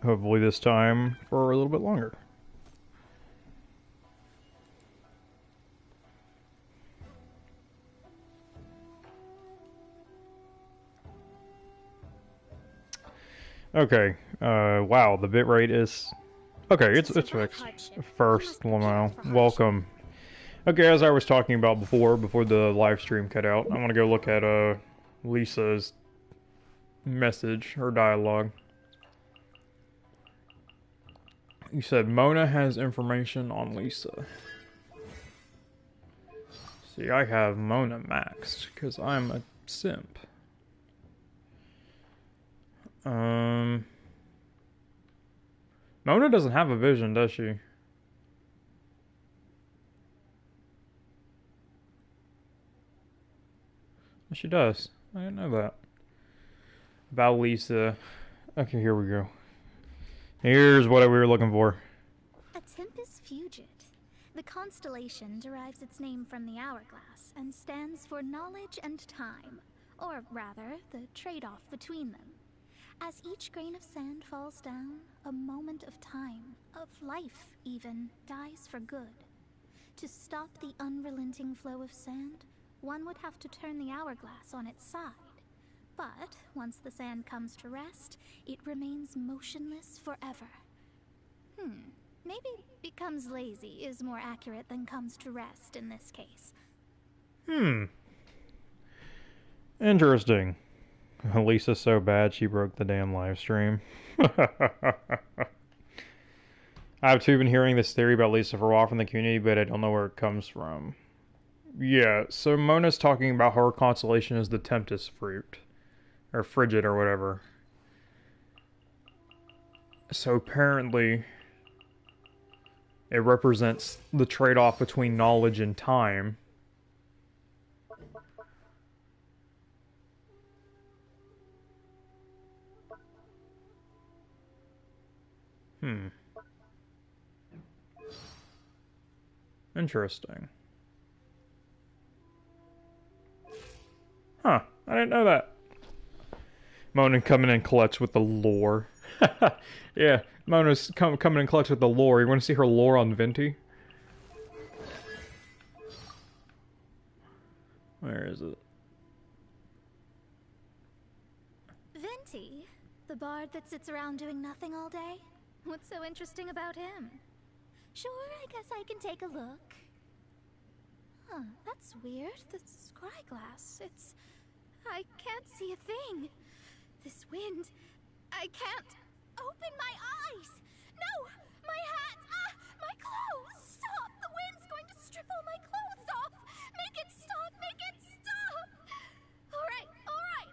Hopefully this time for a little bit longer. Okay, wow, the bitrate is... Okay, it's fixed. First, Lamau, welcome. Okay, as I was talking about before the live stream cut out, I want to go look at, Lisa's message, her dialogue. You said Mona has information on Lisa. See, I have Mona maxed, because I'm a simp. Mona doesn't have a vision, does she? She does. I didn't know that. About Lisa. Okay, here we go. Here's what we were looking for. A Tempest Fugit. The constellation derives its name from the hourglass and stands for knowledge and time, or rather, the trade-off between them. As each grain of sand falls down, a moment of time, of life even, dies for good. To stop the unrelenting flow of sand, one would have to turn the hourglass on its side. But once the sand comes to rest, it remains motionless forever. Maybe becomes lazy is more accurate than comes to rest in this case. Interesting. Lisa's so bad she broke the damn live stream. I've too been hearing this theory about Lisa for a while from the community, but I don't know where it comes from. Yeah, so Mona's talking about her constellation as the Tempest fruit. Or Frigid or whatever. So apparently it represents the trade-off between knowledge and time. Interesting. Huh, I didn't know that. Mona coming in clutch with the lore. Yeah, Mona's coming in clutch with the lore. You want to see her lore on Venti? Where is it? Venti? The bard that sits around doing nothing all day? What's so interesting about him? Sure, I guess I can take a look. Huh, that's weird. The scryglass. I can't see a thing. This wind. I can't open my eyes. No! My hat! Ah! My clothes! Stop! The wind's going to strip all my clothes off! Make it stop! Make it stop! Alright, alright,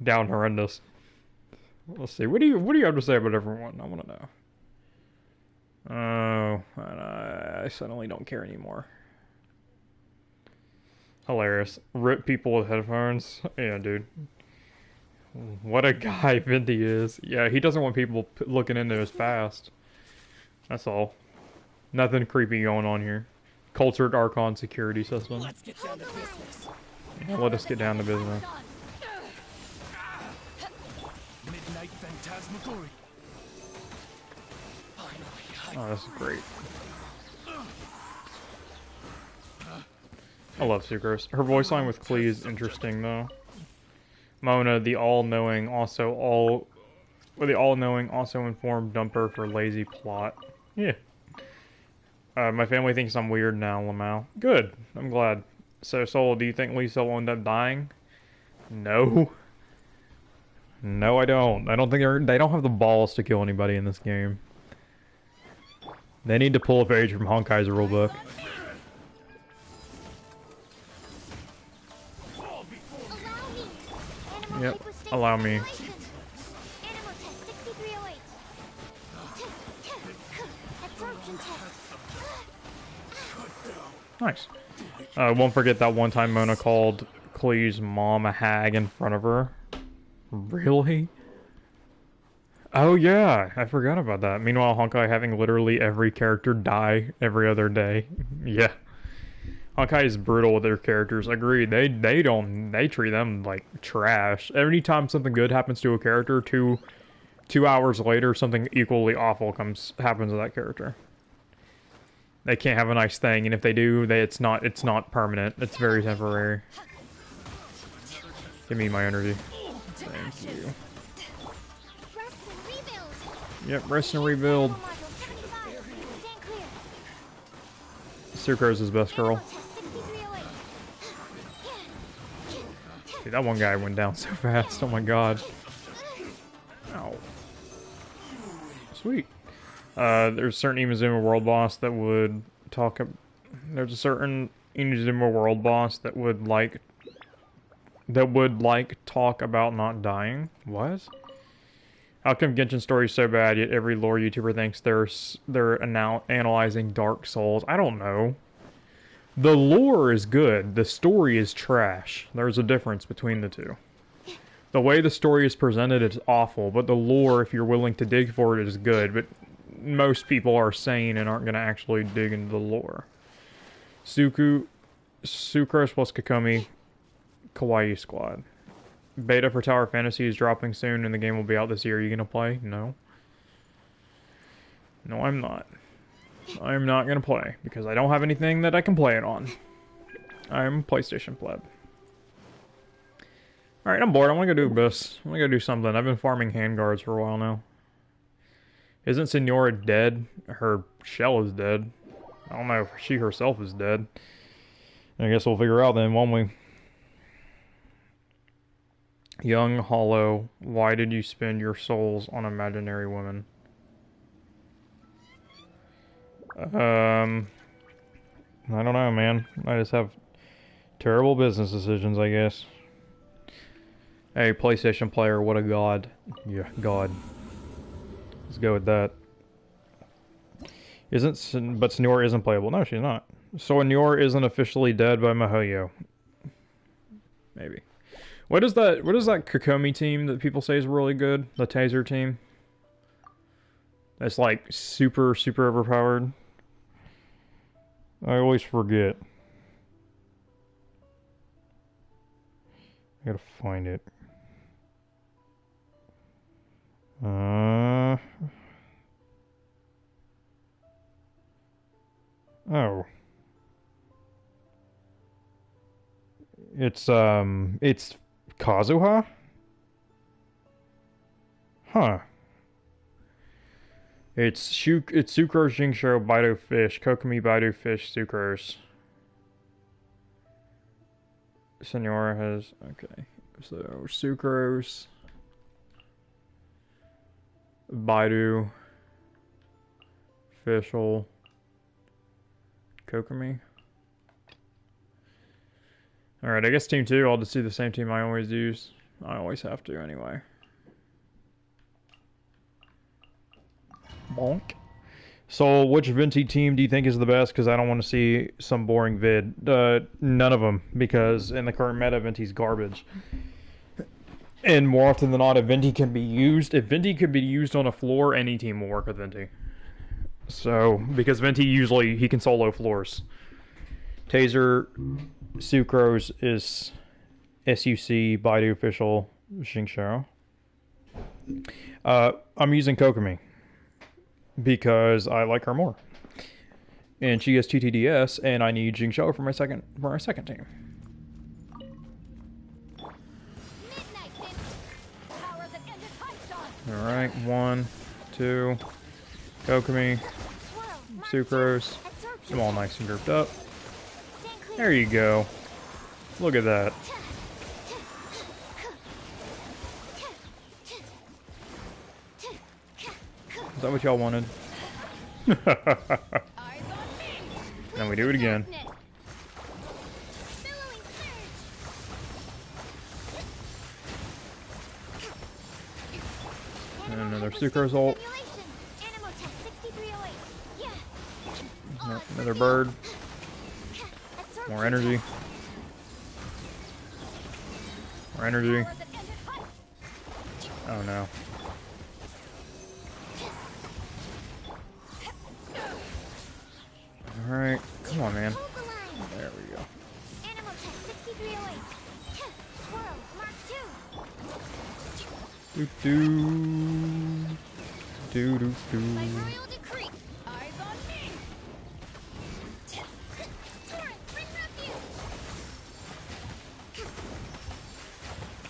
down horrendous. Let's see. What do you have to say about everyone? I want to know. Oh, I suddenly don't care anymore. Hilarious. Rip people with headphones. Yeah, dude. What a guy Venti is. Yeah, he doesn't want people looking into his past. That's all. Nothing creepy going on here. Cultured Archon security system. Let's get down to business. Let us get down to business. Midnight Phantasmagoria. Oh, that's great. I love Sucrose. Her voice line with Klee is interesting, though. Mona, the all-knowing, also informed dumper for lazy plot. Yeah. My family thinks I'm weird now, Lamau. Good. I'm glad. So, Soul, do you think Lisa will end up dying? No. No, I don't. I don't think they don't have the balls to kill anybody in this game. They need to pull a page from Honkai's rulebook. Yep, allow me. Nice. Won't forget that one time Mona called Klee's mom a hag in front of her. Really? Oh yeah, I forgot about that. Meanwhile, Honkai having literally every character die every other day. Yeah. Honkai is brutal with their characters. Agreed. They treat them like trash. Every time something good happens to a character, two hours later something equally awful happens to that character. They can't have a nice thing, and if they do, it's not permanent. It's very temporary. Give me my energy. Thank you. Yep, rest and rebuild. Sucro's his best girl. Dude, that one guy went down so fast. Oh my god. Ow. Sweet. There's a certain Inazuma World boss that would talk. There's a certain Inazuma World boss that would like talk about not dying. What? How come Genshin's story is so bad, yet every lore YouTuber thinks they're analyzing Dark Souls? I don't know. The lore is good. The story is trash. There's a difference between the two. The way the story is presented is awful, but the lore, if you're willing to dig for it, is good. But most people are sane and aren't going to actually dig into the lore. Sucrose plus Kokomi, Kawaii Squad. Beta for Tower Fantasy is dropping soon and the game will be out this year. Are you going to play? No. No, I'm not. I'm not going to play because I don't have anything that I can play it on. I'm PlayStation pleb. Alright, I'm bored. I want to go do this. I want to go do something. I've been farming handguards for a while now. Isn't Senora dead? Her shell is dead. I don't know if she herself is dead. I guess we'll figure out then, won't we? Young Hollow, why did you spend your souls on imaginary women? I don't know, man. I just have terrible business decisions, I guess. Hey, PlayStation player, what a god. Yeah, god. Let's go with that. But Senor isn't playable. No, she's not. So Senor isn't officially dead by Mihoyo. Maybe. What is that Kokomi team that people say is really good? The Taser team? That's like super overpowered. I always forget. I gotta find it. Oh. It's Kazuha? Huh. It's Sucrose, Jingshou, Baidu Fish, Kokomi, Baidu Fish, Sucrose. Senora has... Okay. So, Sucrose... Baidu... Fischl... Kokomi. Alright, I guess Team 2, I'll just do the same team I always use. I always have to, anyway. Bonk. So, which Venti team do you think is the best? Because I don't want to see some boring vid. None of them, because in the current meta, Venti's garbage. And more often than not, if Venti can be used on a floor, any team will work with Venti. So, because Venti usually, he can solo floors. Taser, Sucrose is SUC, Baidu Official, Xingqiao. I'm using Kokomi because I like her more. And she has TTDS, and I need Xingqiao for my second team. Alright, 1, 2, Kokomi, Sucrose. Them all nice and grouped up. There you go. Look at that. Is that what y'all wanted? Then we do it again. And another Sucrose ult. Another bird. More energy. More energy. Oh no. Alright, come on, man. Hold the line. There we go. Animal test 6308. Swirl, mark 2. Doo doo. Doo doo By doo. royal decree. Eyes on me. Torrent, bring refuge.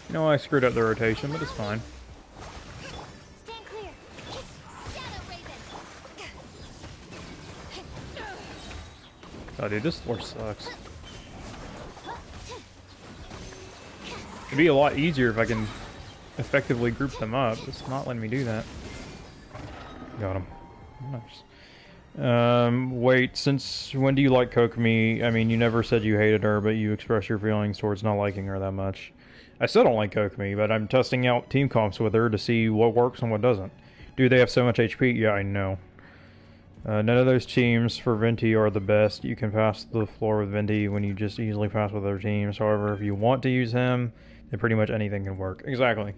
You know, I screwed up the rotation, but it's fine. Stand clear. Shadow Raven. Oh, dude, this floor sucks. It'd be a lot easier if I can effectively group them up. It's not letting me do that. Got him. Nice. Wait, since when do you like Kokomi? I mean, you never said you hated her, but you expressed your feelings towards not liking her that much. I still don't like Kokomi, but I'm testing out team comps with her to see what works and what doesn't. Do they have so much HP? Yeah, I know. None of those teams for Venti are the best. You can pass the floor with Venti when you just easily pass with other teams. However, if you want to use him, then pretty much anything can work. Exactly.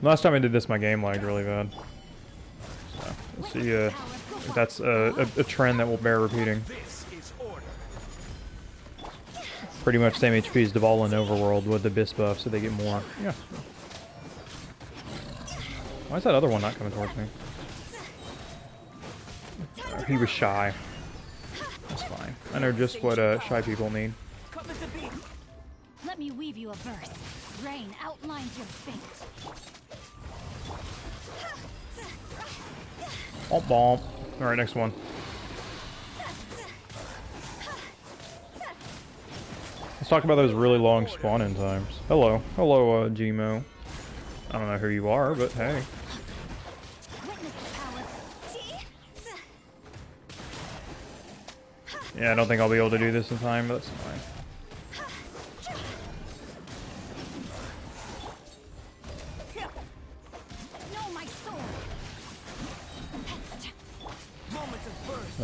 Last time I did this, my game lagged really bad. So, let's see if that's a trend that will bear repeating. This is order. Pretty much same HP as Deval in Overworld with the Bis buff, so they get more. Yeah. Why is that other one not coming towards me? He was shy. That's fine. I know just what shy people need. Come at the beat. Let me weave you a verse. Rain outlines your fate. Bomp bomp. Alright, next one. Let's talk about those really long spawn-in times. Hello. Hello, Gmo. I don't know who you are, but hey. Witness the power. Yeah, I don't think I'll be able to do this in time, but that's fine. Know my sword. Moment of birth.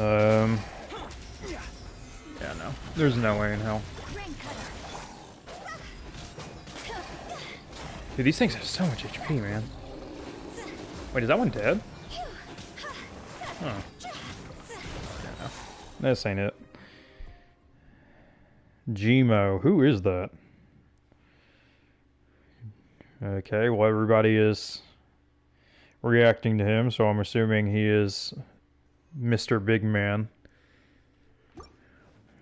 Yeah, no. There's no way in hell. Rain cutter. Dude, these things have so much HP, man. Wait, is that one dead? Huh. Yeah, no. This ain't it. Gmo, who is that? Okay, well everybody is reacting to him, so I'm assuming he is Mr. Big Man.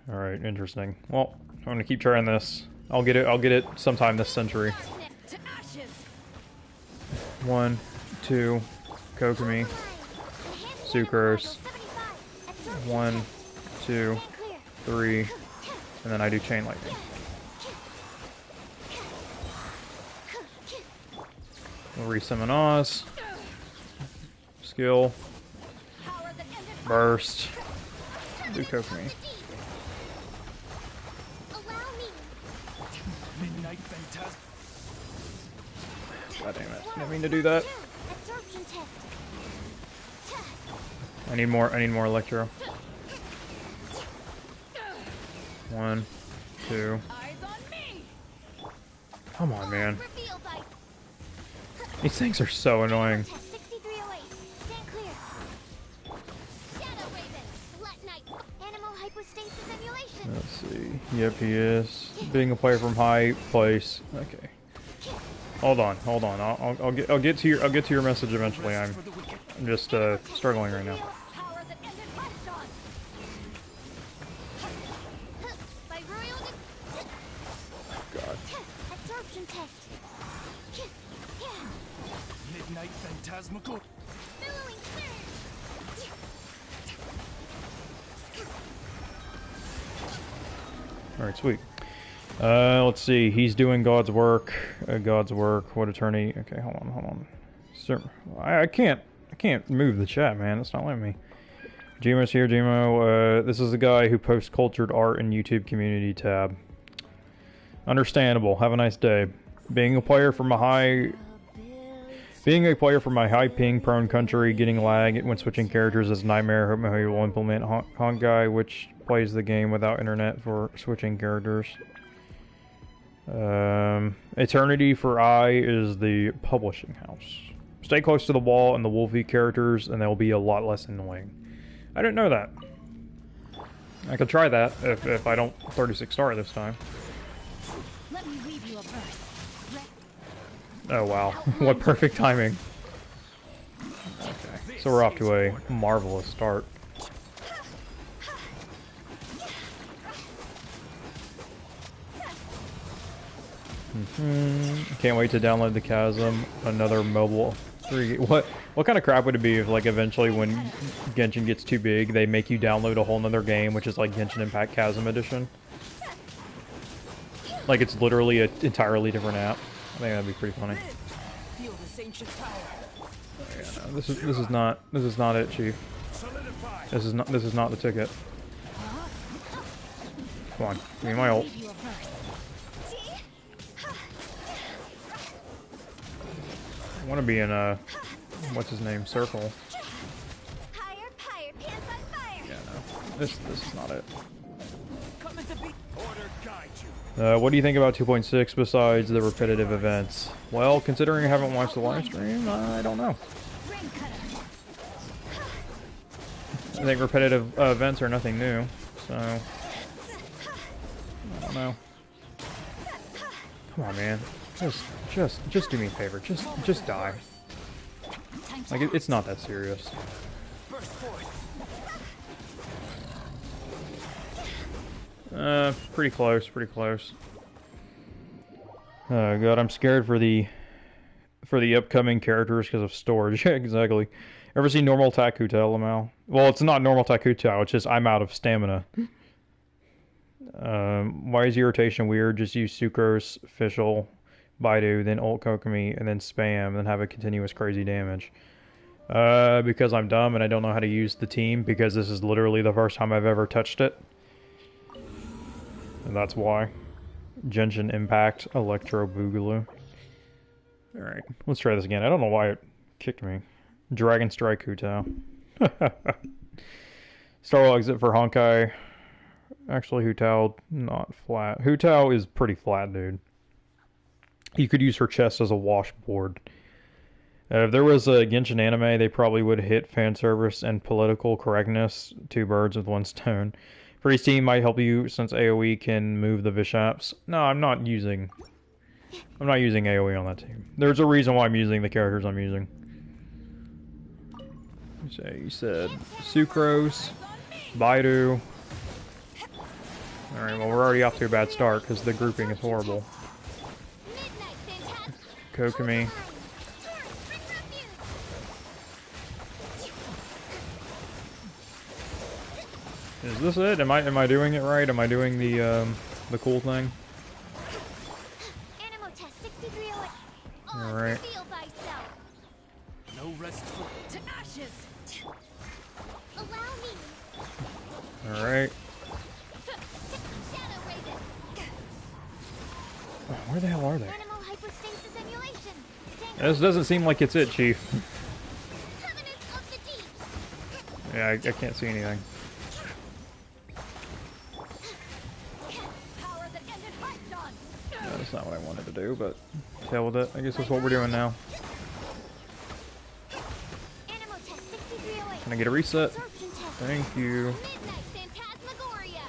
Alright, interesting. Well, I'm gonna keep trying this. I'll get it sometime this century. To ashes. 1, 2, Kokomi, Sucrose. 1, 2, 3, and then I do Chain Lightning. We'll resummon Oz. Skill. Burst. Do Kokomi. Midnight Phantasm. God damn it. Didn't mean to do that. I need more Electro. 1, 2. Come on, man. These things are so annoying. Let's see. Yep, he is. Being a player from high place. Okay. Hold on. I'll get to your message eventually. I'm just struggling right now. God. Midnight Phantasmical. Alright, sweet. Let's see. He's doing God's work. God's work. What attorney? Okay, hold on. Sir, I can't move the chat, man. It's not letting me. Gmo's here. Gmo. This is the guy who posts cultured art in YouTube community tab. Understandable. Have a nice day. Being a player from a high ping prone country, getting lag when switching characters is a nightmare. Hope Mahoy will implement Honkai, which plays the game without internet for switching characters. Eternity for I is the publishing house. Stay close to the wall and the Wolfie characters, and they'll be a lot less annoying. I didn't know that. I could try that if I don't 36 star this time. Let me weave you a verse. Oh wow, what perfect timing. Okay, so we're off to a marvelous start. Can't wait to download the Chasm, another mobile 3. What kind of crap would it be if, like, eventually when Genshin gets too big, they make you download a whole nother game, which is like Genshin Impact Chasm Edition? Like, it's literally an entirely different app. I think that'd be pretty funny. Feel this ancient power. Yeah, no, this is not it, Chief. Solidify. This is not the ticket. Come on, give me my ult. Weave you a verse. I want to be in a what's his name circle. Higher, higher, pants on fire. Yeah, no, this is not it. Coming to be. Order guide you. What do you think about 2.6 besides the repetitive events? Well, considering I haven't watched the live stream, I don't know. Rain cutter. I think repetitive events are nothing new, so I don't know. Come on, man. Just do me a favor. Just die. Time to Like, it's not that serious. Burst forth. Pretty close, pretty close. Oh god, I'm scared for the upcoming characters because of storage. Yeah, exactly. Ever seen normal Takuta, Lamau? Well, it's not normal Takuta, it's just I'm out of stamina. Why is irritation weird? Just use Sucrose, Fischl, Baidu, then ult Kokomi, and then spam, and have a continuous crazy damage. Because I'm dumb and I don't know how to use the team, because this is literally the first time I've ever touched it. And that's why. Genshin Impact, Electro Boogaloo. Alright, let's try this again. I don't know why it kicked me. Dragon Strike Hu Tao. Starwell exit for Honkai. Actually, Hu Tao, not flat. Hu Tao is pretty flat, dude. You could use her chest as a washboard. If there was a Genshin anime, they probably would hit fan service and political correctness, 2 birds with 1 stone. Freeze team might help you since AoE can move the Vishaps. No, I'm not using AoE on that team. There's a reason why I'm using the characters I'm using. So you said Sucrose, Baidu. Alright, well we're already off to a bad start because the grouping is horrible. Kokomi. Is this it? Am I doing it right? Am I doing the cool thing? All right. No rest for. To ashes. Allow me. All right. Shadow Raven. Oh, where the hell are they? Animal hypostasis emulation. This doesn't seem like it's it, Chief. Covenant of the deep. Yeah, I can't see anything. Power that ended Python. No, that's not what I wanted to do, but hell with it. I guess that's what we're doing now. Animal test 6308. Can I get a reset? Absorption test. Thank you. Midnight Phantasmagoria.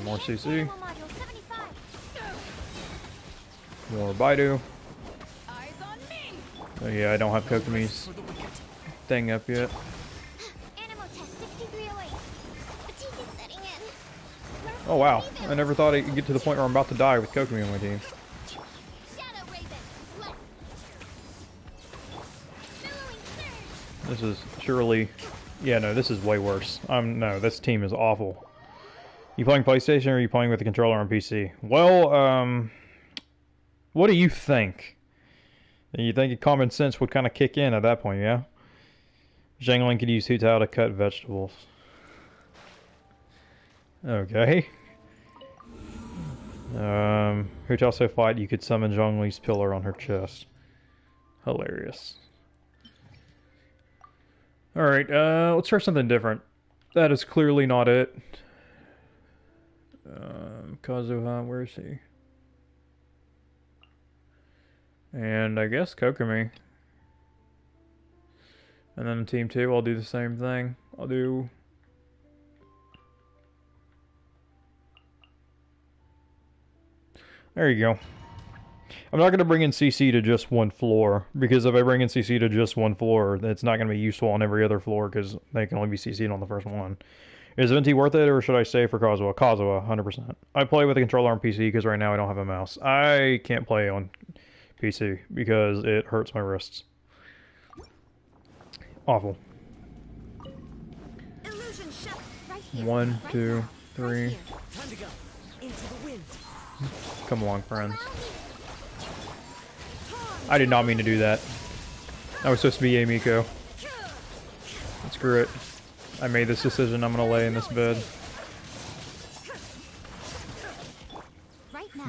More CC. Animal module 75. More Baidu. Eyes on me. Oh yeah, I don't have Kokomi's For the wicked. thing up yet. Animal test 6308. Fatigue is setting in. Oh wow, I never thought I could get to the point where I'm about to die with Kokomi on my team. Shadow Raven. Left. Billowing surge. This is surely... Yeah, no, this is way worse. No, this team is awful. You playing PlayStation or are you playing with the controller on PC? Well, what do you think? You think common sense would kind of kick in at that point, yeah? Zhangling could use Hu Tao to cut vegetables. Okay. Hu Tao so flat you could summon Zhongli's pillar on her chest. Hilarious. Alright, let's try something different. That is clearly not it. Kazuha, where is he? And I guess Kokomi. And then team 2, I'll do the same thing. I'll do... There you go. I'm not going to bring in CC to just one floor, because if I bring in CC to just one floor, it's not going to be useful on every other floor, because they can only be CC'd on the first one. Is Venti worth it, or should I stay for Kazuha? Kazuha, 100%. I play with a controller on PC, because right now I don't have a mouse. I can't play on PC, because it hurts my wrists. Awful. One, two, three. Time to go. Into the wind. Come along, friends. I did not mean to do that. That was supposed to be Himiko. Screw it. I made this decision. I'm gonna lay in this bed.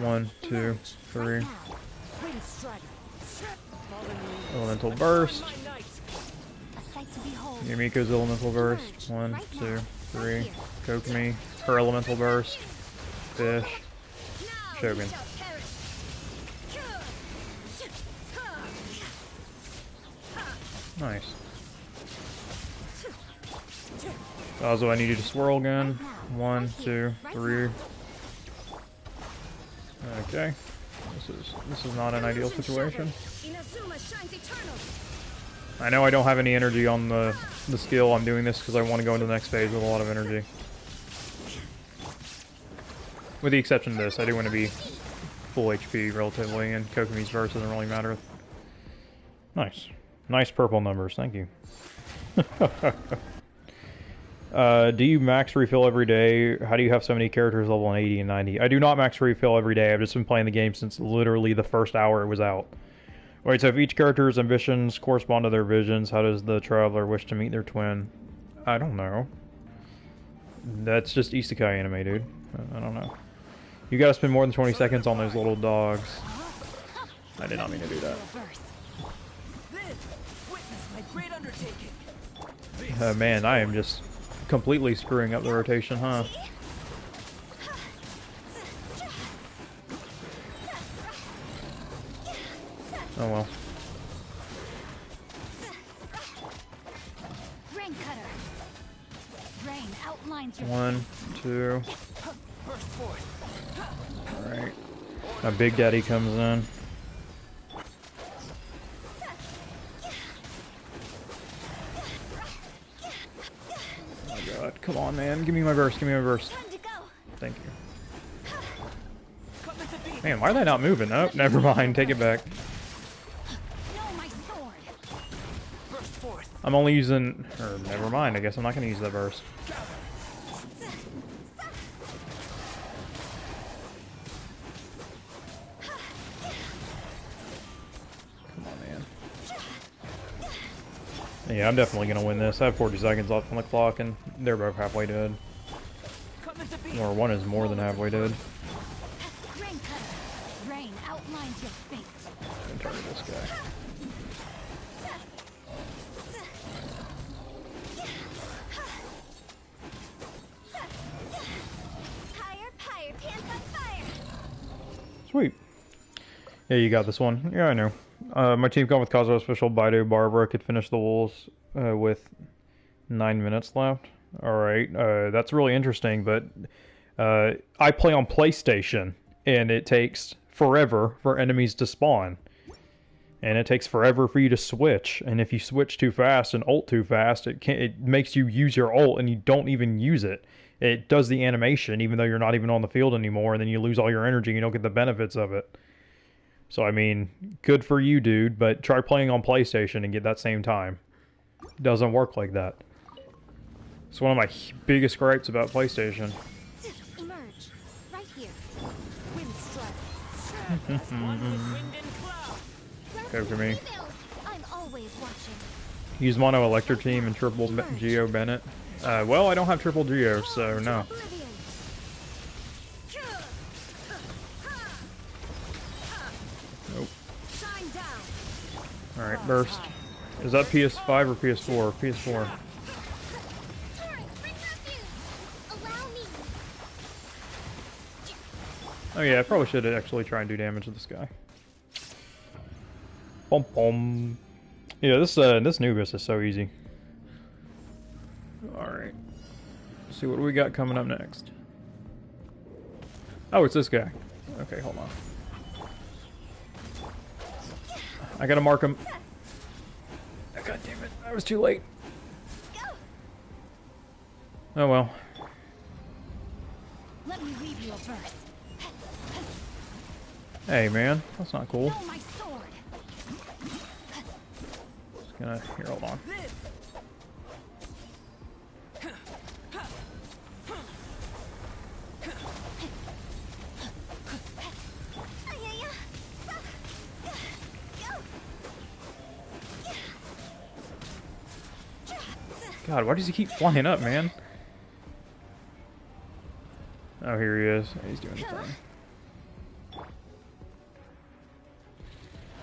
One, two, three. Elemental burst. Himiko's elemental burst. One, two, three. Kokomi. Her elemental burst. Fish. Shogun. Nice. Also, I need you to swirl again. One, two, three. Okay. This is not an ideal situation. I know I don't have any energy on the skill. I'm doing this because I want to go into the next phase with a lot of energy. With the exception of this, I do want to be full HP relatively, and Kokomi's verse doesn't really matter. Nice. Nice purple numbers, thank you. Do you max refill every day? How do you have so many characters level 80 and 90? I do not max refill every day. I've just been playing the game since literally the first hour it was out. Wait, so if each character's ambitions correspond to their visions, how does the traveler wish to meet their twin? I don't know. That's just isekai anime, dude. I don't know. You gotta spend more than 20 seconds on those little dogs. I did not mean to do that. Man, I am just completely screwing up the rotation, huh? Oh well. One, two. Alright. My Big Daddy comes in. Oh god, come on man, give me my burst, give me my burst. Thank you. Man, why are they not moving? Oh, never mind, take it back. I'm only using... or never mind, I guess I'm not gonna use that burst. Yeah, I'm definitely gonna win this. I have 40 seconds left on the clock, and they're both halfway dead. Or one is more than halfway dead. I'm target this guy. Sweet. Yeah, you got this one. Yeah, I know. My team come with Kazuha's official Baidu. Barbara could finish the wolves with 9 minutes left. Alright, that's really interesting, but I play on PlayStation, and it takes forever for enemies to spawn. And it takes forever for you to switch, and if you switch too fast and ult too fast, it makes you use your ult, and you don't even use it. It does the animation, even though you're not even on the field anymore, and then you lose all your energy, and you don't get the benefits of it. So, I mean, good for you, dude, but try playing on PlayStation and get that same time. Doesn't work like that. It's one of my biggest gripes about PlayStation. Emerge. Right here. Go for me. I'm always watching. Use mono Electro Team and triple Geo Bennett. Well, I don't have triple Geo, so no. Nope. Alright, burst. Is that PS5 or PS4? PS4. Oh yeah, I probably should actually try and do damage to this guy. Bum bum. Yeah, this Mobius is so easy. Alright. Let's see what we got coming up next. Oh, it's this guy. Okay, hold on. I gotta mark him. God damn it, I was too late. Oh well. Let me weave you a verse. Hey man, that's not cool. Know my sword. Just gonna, here, hold on. God, why does he keep flying up, man? Oh, here he is. He's doing his thing.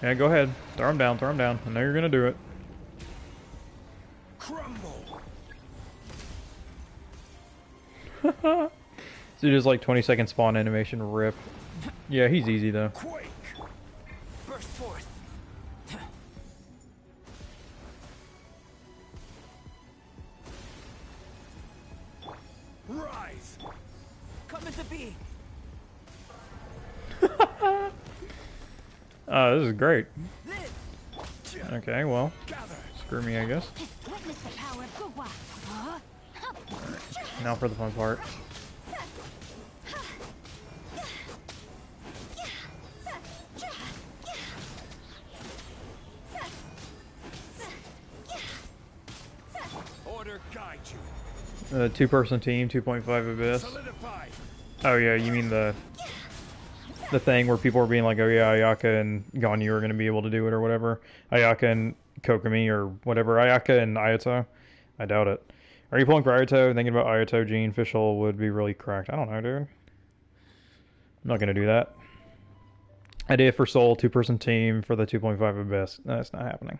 Yeah, go ahead. Throw him down, throw him down. I know you're gonna do it. Crumble. So just like 20-second spawn animation rip. Yeah, he's easy though. Quake. Burst forth. Rise. Come into being. This is great. This. Okay, well, Gather. screw me, I guess. Witness the power of Gugwa. Huh? Now for the fun part. Order guide you. Two-person team, 2.5 abyss. Solidify. Oh yeah, you mean the thing where people are being like, oh yeah, Ayaka and Ganyu are going to be able to do it or whatever. Ayaka and Kokomi or whatever. Ayaka and Ayato. I doubt it. Are you pulling for Ayato? Thinking about Ayato, Gene, Fischl would be really cracked. I don't know, dude. I'm not going to do that. Idea for Soul, two-person team for the 2.5 abyss. That's not happening.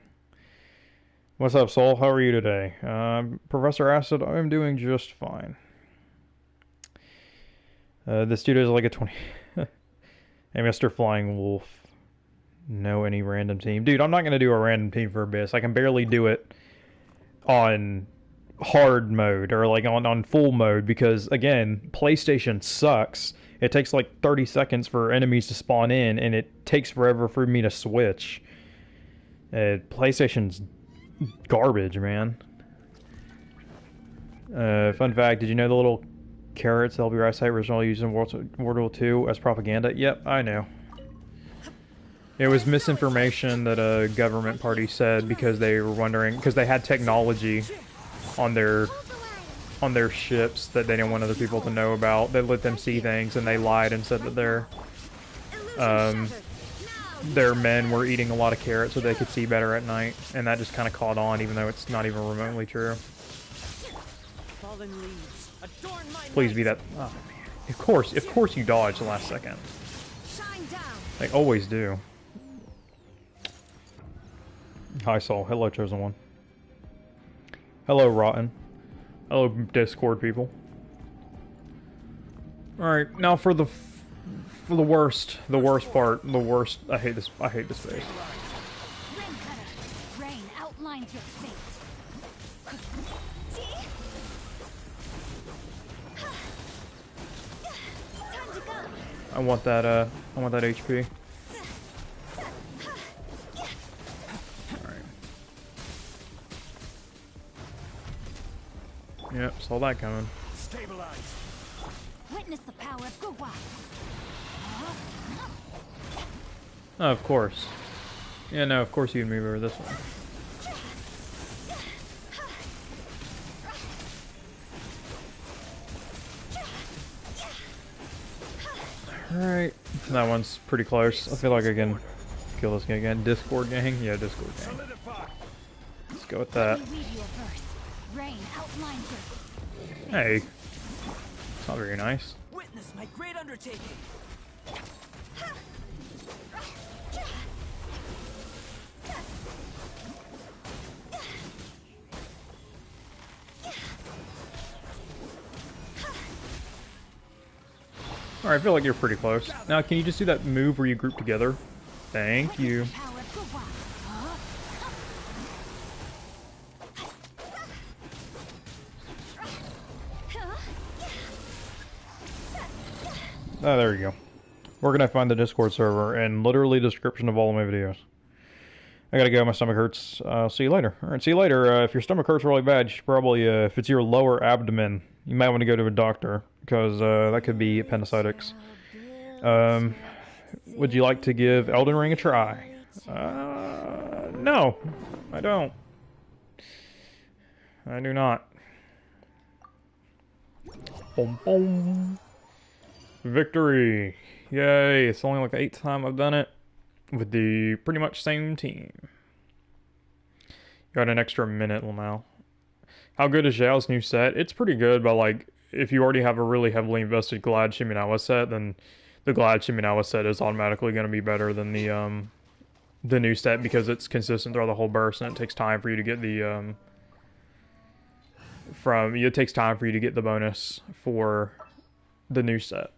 What's up, Soul? How are you today? Professor Acid, I'm doing just fine. The studio's like a 20... Hey, Mr. Flying Wolf. No, any random team. Dude, I'm not going to do a random team for Abyss. I can barely do it on hard mode or like on full mode because, again, PlayStation sucks. It takes like 30 seconds for enemies to spawn in and it takes forever for me to switch. PlayStation's garbage, man. Fun fact, did you know the little carrots help your eyesight originally used in World War II as propaganda? Yep, I know. It was misinformation that a government party said because they were wondering, because they had technology on their ships that they didn't want other people to know about. They let them see things and they lied and said that their men were eating a lot of carrots so they could see better at night, and that just kind of caught on even though it's not even remotely true. Fallen leaves. Adorn my Please be night. that. Oh, man. Of course you dodged the last second. Shine down. They always do. Hi, Soul. Hello, Chosen One. Hello, Rotten. Hello, Discord people. Alright, now for the worst part. I hate this phase. Rain cutter. Rain outlines your fate. I want that HP. Alright. Yep, saw that coming. Stabilize. Witness the power of Gugwa. Oh, of course. Yeah, no, of course you'd move over this one. Alright, that one's pretty close. I feel like I can kill this guy again. Discord gang? Yeah, Discord gang. Solidify. Let's go with that. Let me weave you a verse. Rain outlines your fate. Hey. It's not very nice. Witness my great undertaking. Alright, I feel like you're pretty close. Now, can you just do that move where you group together? Thank you. Witness the power of Gugwa. Huh? Oh, there you go. Where can I find the Discord server? And literally description of all of my videos. I gotta go, my stomach hurts. See you later. Alright, see you later. If your stomach hurts really bad, you should probably, if it's your lower abdomen, you might want to go to a doctor, because that could be appendicitis. Would you like to give Elden Ring a try? No, I don't. I do not. Boom, boom. Victory! Yay! It's only like the 8th time I've done it with the pretty much same team. Got an extra minute now. How good is Xiao's new set? It's pretty good, but like, if you already have a really heavily invested Glad Shiminawa set, then the Glad Shiminawa set is automatically going to be better than the new set because it's consistent throughout the whole burst, and it takes time for you to get the it takes time for you to get the bonus for the new set.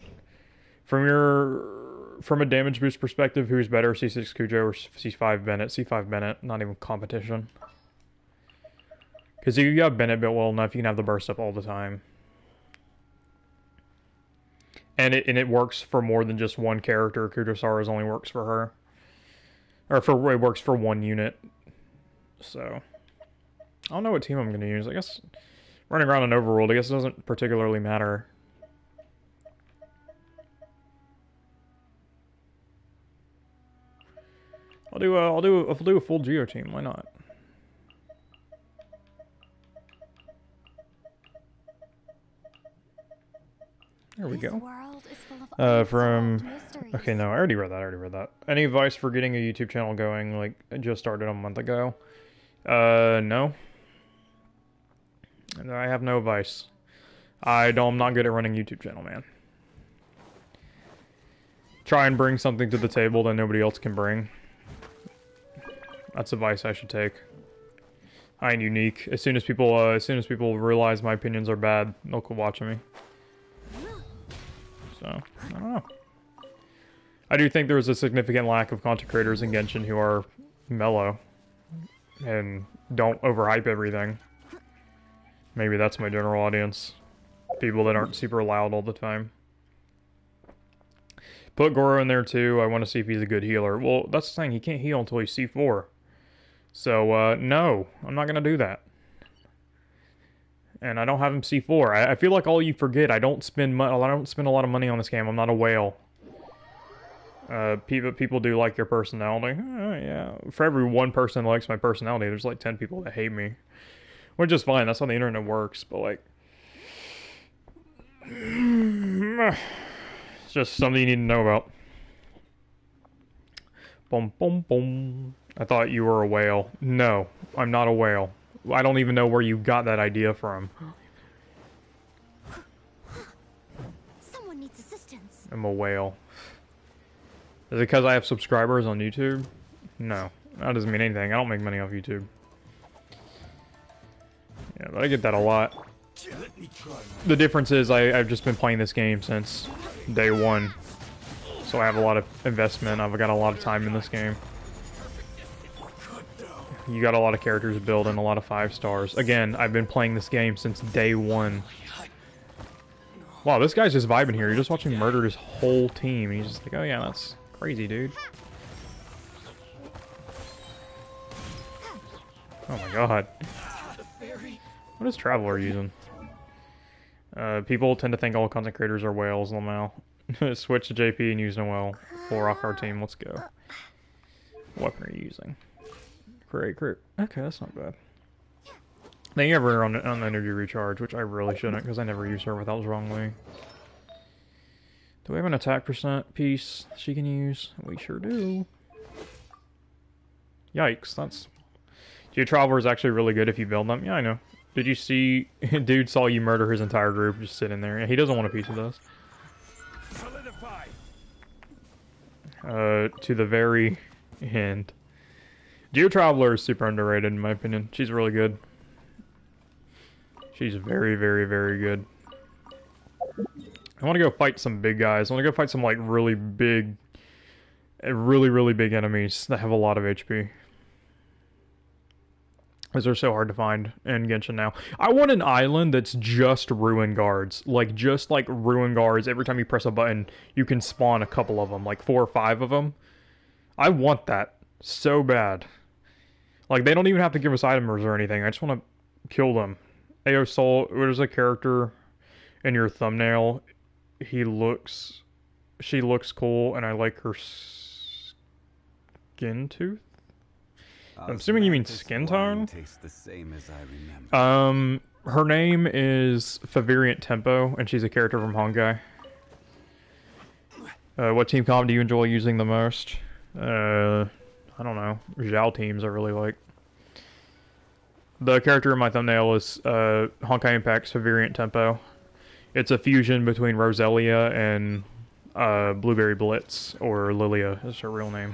From a damage boost perspective, who's better, C6 Kujo or C5 Bennett? C5 Bennett, not even competition. Because you got Bennett built well enough, you can have the burst up all the time. And it works for more than just one character. Kujosara's only works for her. Or it works for one unit. So I don't know what team I'm gonna use. I guess running around in Overworld, I guess it doesn't particularly matter. I'll do a full Geo team. Why not? There we go. Okay, no, I already read that. Any advice for getting a YouTube channel going? Like, I just started a month ago. No. I have no advice. I'm not good at running YouTube channel, man. Try and bring something to the table that nobody else can bring. That's advice I should take. I ain't unique. As soon as people realize my opinions are bad, they'll quit watching me. So, I don't know. I do think there's a significant lack of content creators in Genshin who are mellow and don't overhype everything. Maybe that's my general audience. People that aren't super loud all the time. Put Goro in there too. I want to see if he's a good healer. Well, that's the thing. He can't heal until he's C4. So, no. I'm not going to do that. And I don't have him C4. I feel like all you forget, I don't spend a lot of money on this game. I'm not a whale. People do like their personality. Yeah. For every one person that likes my personality, there's like 10 people that hate me. Which is fine. That's how the internet works. But like, it's just something you need to know about. Boom, boom, boom. I thought you were a whale. No, I'm not a whale. I don't even know where you got that idea from. Someone needs assistance. I'm a whale. Is it because I have subscribers on YouTube? No, that doesn't mean anything. I don't make money off YouTube. Yeah, but I get that a lot. The difference is I've just been playing this game since day one. So I have a lot of investment. I've got a lot of time in this game. You got a lot of characters to build and a lot of 5 stars. Again, I've been playing this game since day one. Wow, this guy's just vibing here. You're just watching murder his whole team. And he's just like, oh yeah, that's crazy, dude. Oh my god. What is Traveler using? People tend to think all content creators are whales, Lamau. Switch to JP and use Noel. Full rock our team, let's go. What weapon are you using? Great. Okay, that's not bad. Then you have her on energy recharge, which I really shouldn't, because I never use her without Zhongli. Do we have an attack percent piece she can use? We sure do. Yikes, that's... Geo-Traveler is actually really good if you build them. Yeah, I know. Did you see... Dude saw you murder his entire group just sitting there. Yeah, he doesn't want a piece of this. To the very end. Geo-Traveler is super underrated in my opinion. She's really good. She's very, very, very good. I want to go fight some big guys. I want to go fight some like really big enemies that have a lot of HP. Because they're so hard to find in Genshin now. I want an island that's just ruin guards. Like, just like ruin guards. Every time you press a button, you can spawn a couple of them. Like 4 or 5 of them. I want that so bad. Like, they don't even have to give us items or anything. I just want to kill them. Ayo Soul, there's a character in your thumbnail. She looks cool, and I like her skin tooth. I'm assuming you mean skin tone? The same as I remember. Her name is Valeriant Tempo, and she's a character from Honkai. What team comp do you enjoy using the most? I don't know. Xiao teams I really like. The character in my thumbnail is Honkai Impact's Valeriant Tempo. It's a fusion between Roselia and Blueberry Blitz, or Lilia is her real name.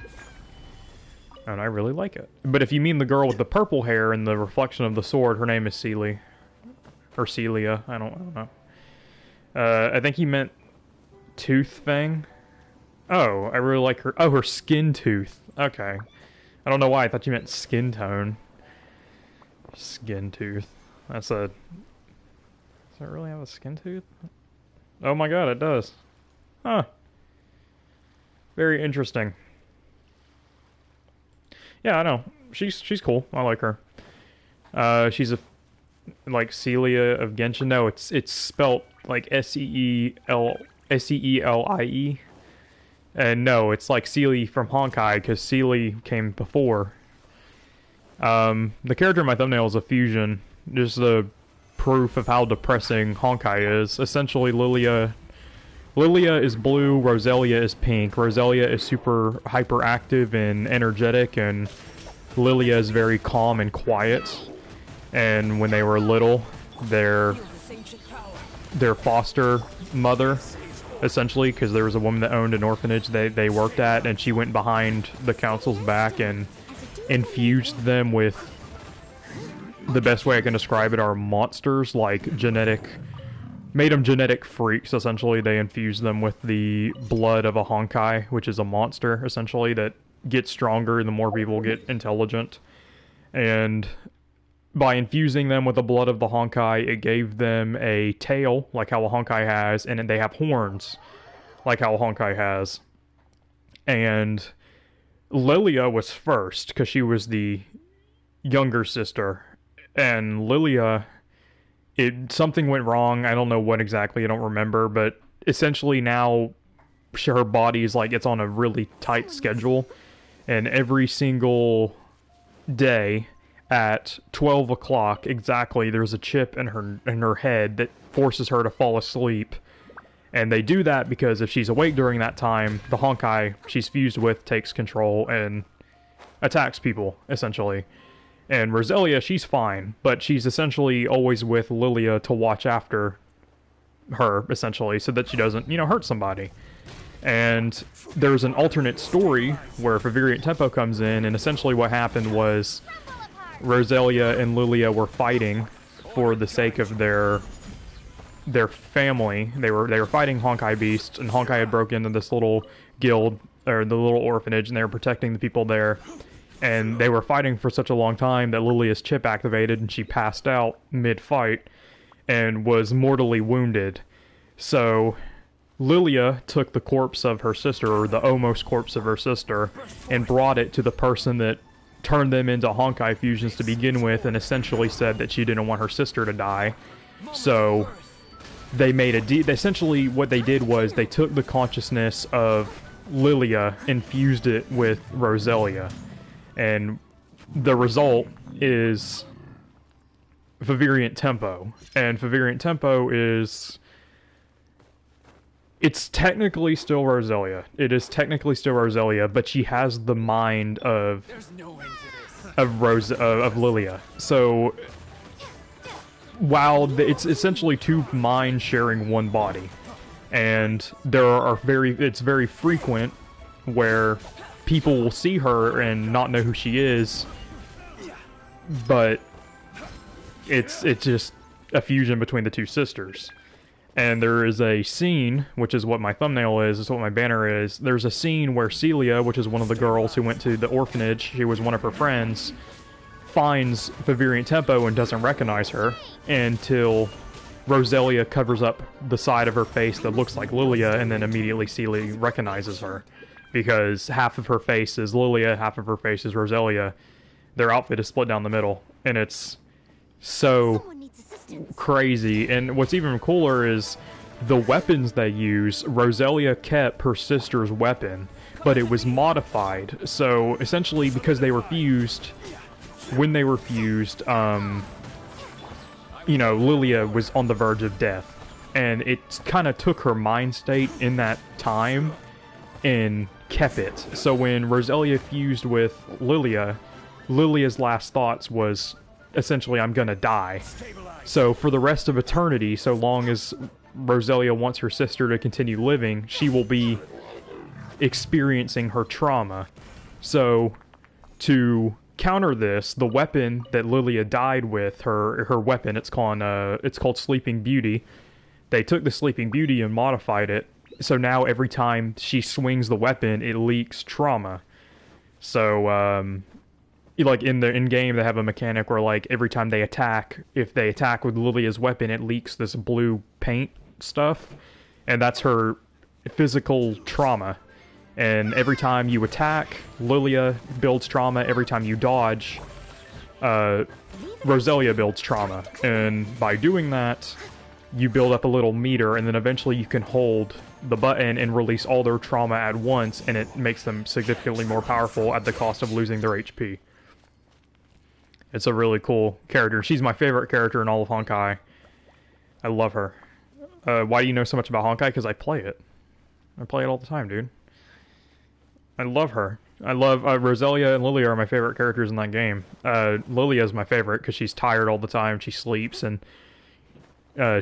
And I really like it. But if you mean the girl with the purple hair and the reflection of the sword, her name is Seele. Or Celia, I don't know. I think he meant tooth thing. Oh, I really like her. Oh, her skin tooth. Okay. I don't know why, I thought you meant skin tone. Skin tooth. That's a... Does it really have a skin tooth? Oh my god, it does. Huh. Very interesting. Yeah, I know. She's cool. I like her. She's a like Celia of Genshin. No, it's spelt like Seelie. And no, it's like Seele from Honkai because Seele came before. The character in my thumbnail is a fusion. Just the proof of how depressing Honkai is. Essentially, Lilia is blue, Roselia is pink. Roselia is super hyperactive and energetic, and Lilia is very calm and quiet. And when they were little, their foster mother, essentially, because there was a woman that owned an orphanage they worked at, and she went behind the council's back and infused them with, the best way I can describe it are monsters, like made them genetic freaks. Essentially, they infused them with the blood of a Honkai, which is a monster, essentially, that gets stronger the more people get intelligent. And by infusing them with the blood of the Honkai, it gave them a tail, like how a Honkai has, and they have horns, like how a Honkai has. And Lilia was first, because she was the younger sister. And Lilia... something went wrong. I don't know what exactly. I don't remember. But essentially now her body is like, it's on a really tight schedule. And every single day at 12 o'clock exactly, there's a chip in her head that forces her to fall asleep. And they do that because if she's awake during that time, the Honkai she's fused with takes control and attacks people, essentially. And Roselia, she's fine, but she's essentially always with Lilia to watch after her, essentially, so that she doesn't, hurt somebody. And there's an alternate story where Valeriant Tempo comes in, and essentially what happened was Roselia and Lilia were fighting for the sake of their family. They were fighting Honkai beasts, and Honkai had broken into this little guild, or the little orphanage, and they were protecting the people there. And they were fighting for such a long time that Lilia's chip activated and she passed out mid-fight and was mortally wounded. So Lilia took the corpse of her sister, or the almost corpse of her sister, and brought it to the person that turned them into Honkai fusions to begin with, and essentially said that she didn't want her sister to die. So they made essentially what they did was they took the consciousness of Lilia and fused it with Roselia. And the result is Valeriant Tempo. And Valeriant Tempo is... It's technically still Roselia. It is technically still Roselia, but she has the mind of... of Lilia. So, while it's essentially two minds sharing one body. And it's very frequent where people will see her and not know who she is, but it's just a fusion between the two sisters. And there is a scene, which is what my thumbnail is what my banner is. There's a scene where Celia, which is one of the girls who went to the orphanage, she was one of her friends, finds Valeriant Tempo and doesn't recognize her until Roselia covers up the side of her face that looks like Lilia, and then immediately Seele recognizes her. Because half of her face is Lilia, half of her face is Roselia. Their outfit is split down the middle, and it's so crazy. And what's even cooler is the weapons they use. Roselia kept her sister's weapon, but it was modified. So essentially, because they were fused, when they were fused, you know, Lilia was on the verge of death, and it kind of took her mind state in that time and kept it. So when Roselia fused with Lilia, Lilia's last thoughts was essentially, I'm gonna die. So for the rest of eternity, so long as Roselia wants her sister to continue living, she will be experiencing her trauma. So to counter this, the weapon that Lilia died with, her weapon, it's called Sleeping Beauty. They took the Sleeping Beauty and modified it, so now every time she swings the weapon, it leaks trauma. So like in game, they have a mechanic where like every time they attack, if they attack with Lilia's weapon, it leaks this blue paint stuff, and that's her physical trauma. And every time you attack, Lilia builds trauma. Every time you dodge, Roselia builds trauma. And by doing that, you build up a little meter, and then eventually you can hold the button and release all their trauma at once, and it makes them significantly more powerful at the cost of losing their HP. It's a really cool character. She's my favorite character in all of Honkai. I love her. Why do you know so much about Honkai? Because I play it. I play it all the time, dude. I love her. I love Roselia and Lilia are my favorite characters in that game. Lilia is my favorite because she's tired all the time. She sleeps, and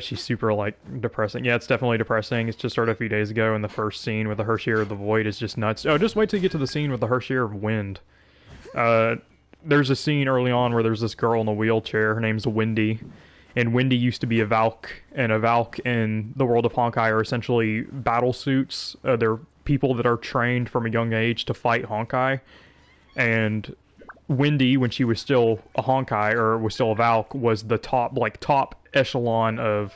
she's super, like, depressing. Yeah, it's definitely depressing. It's just started a few days ago, and the first scene with the Herrscher of the Void is just nuts. Oh, just wait till you get to the scene with the Herrscher of Wind. There's a scene early on where there's this girl in a wheelchair. Her name's Wendy. And Wendy used to be a Valk, and a Valk in the world of Honkai are essentially battle suits. They're people that are trained from a young age to fight Honkai. And Wendy, when she was still a Honkai, or was still a Valk, was the top echelon of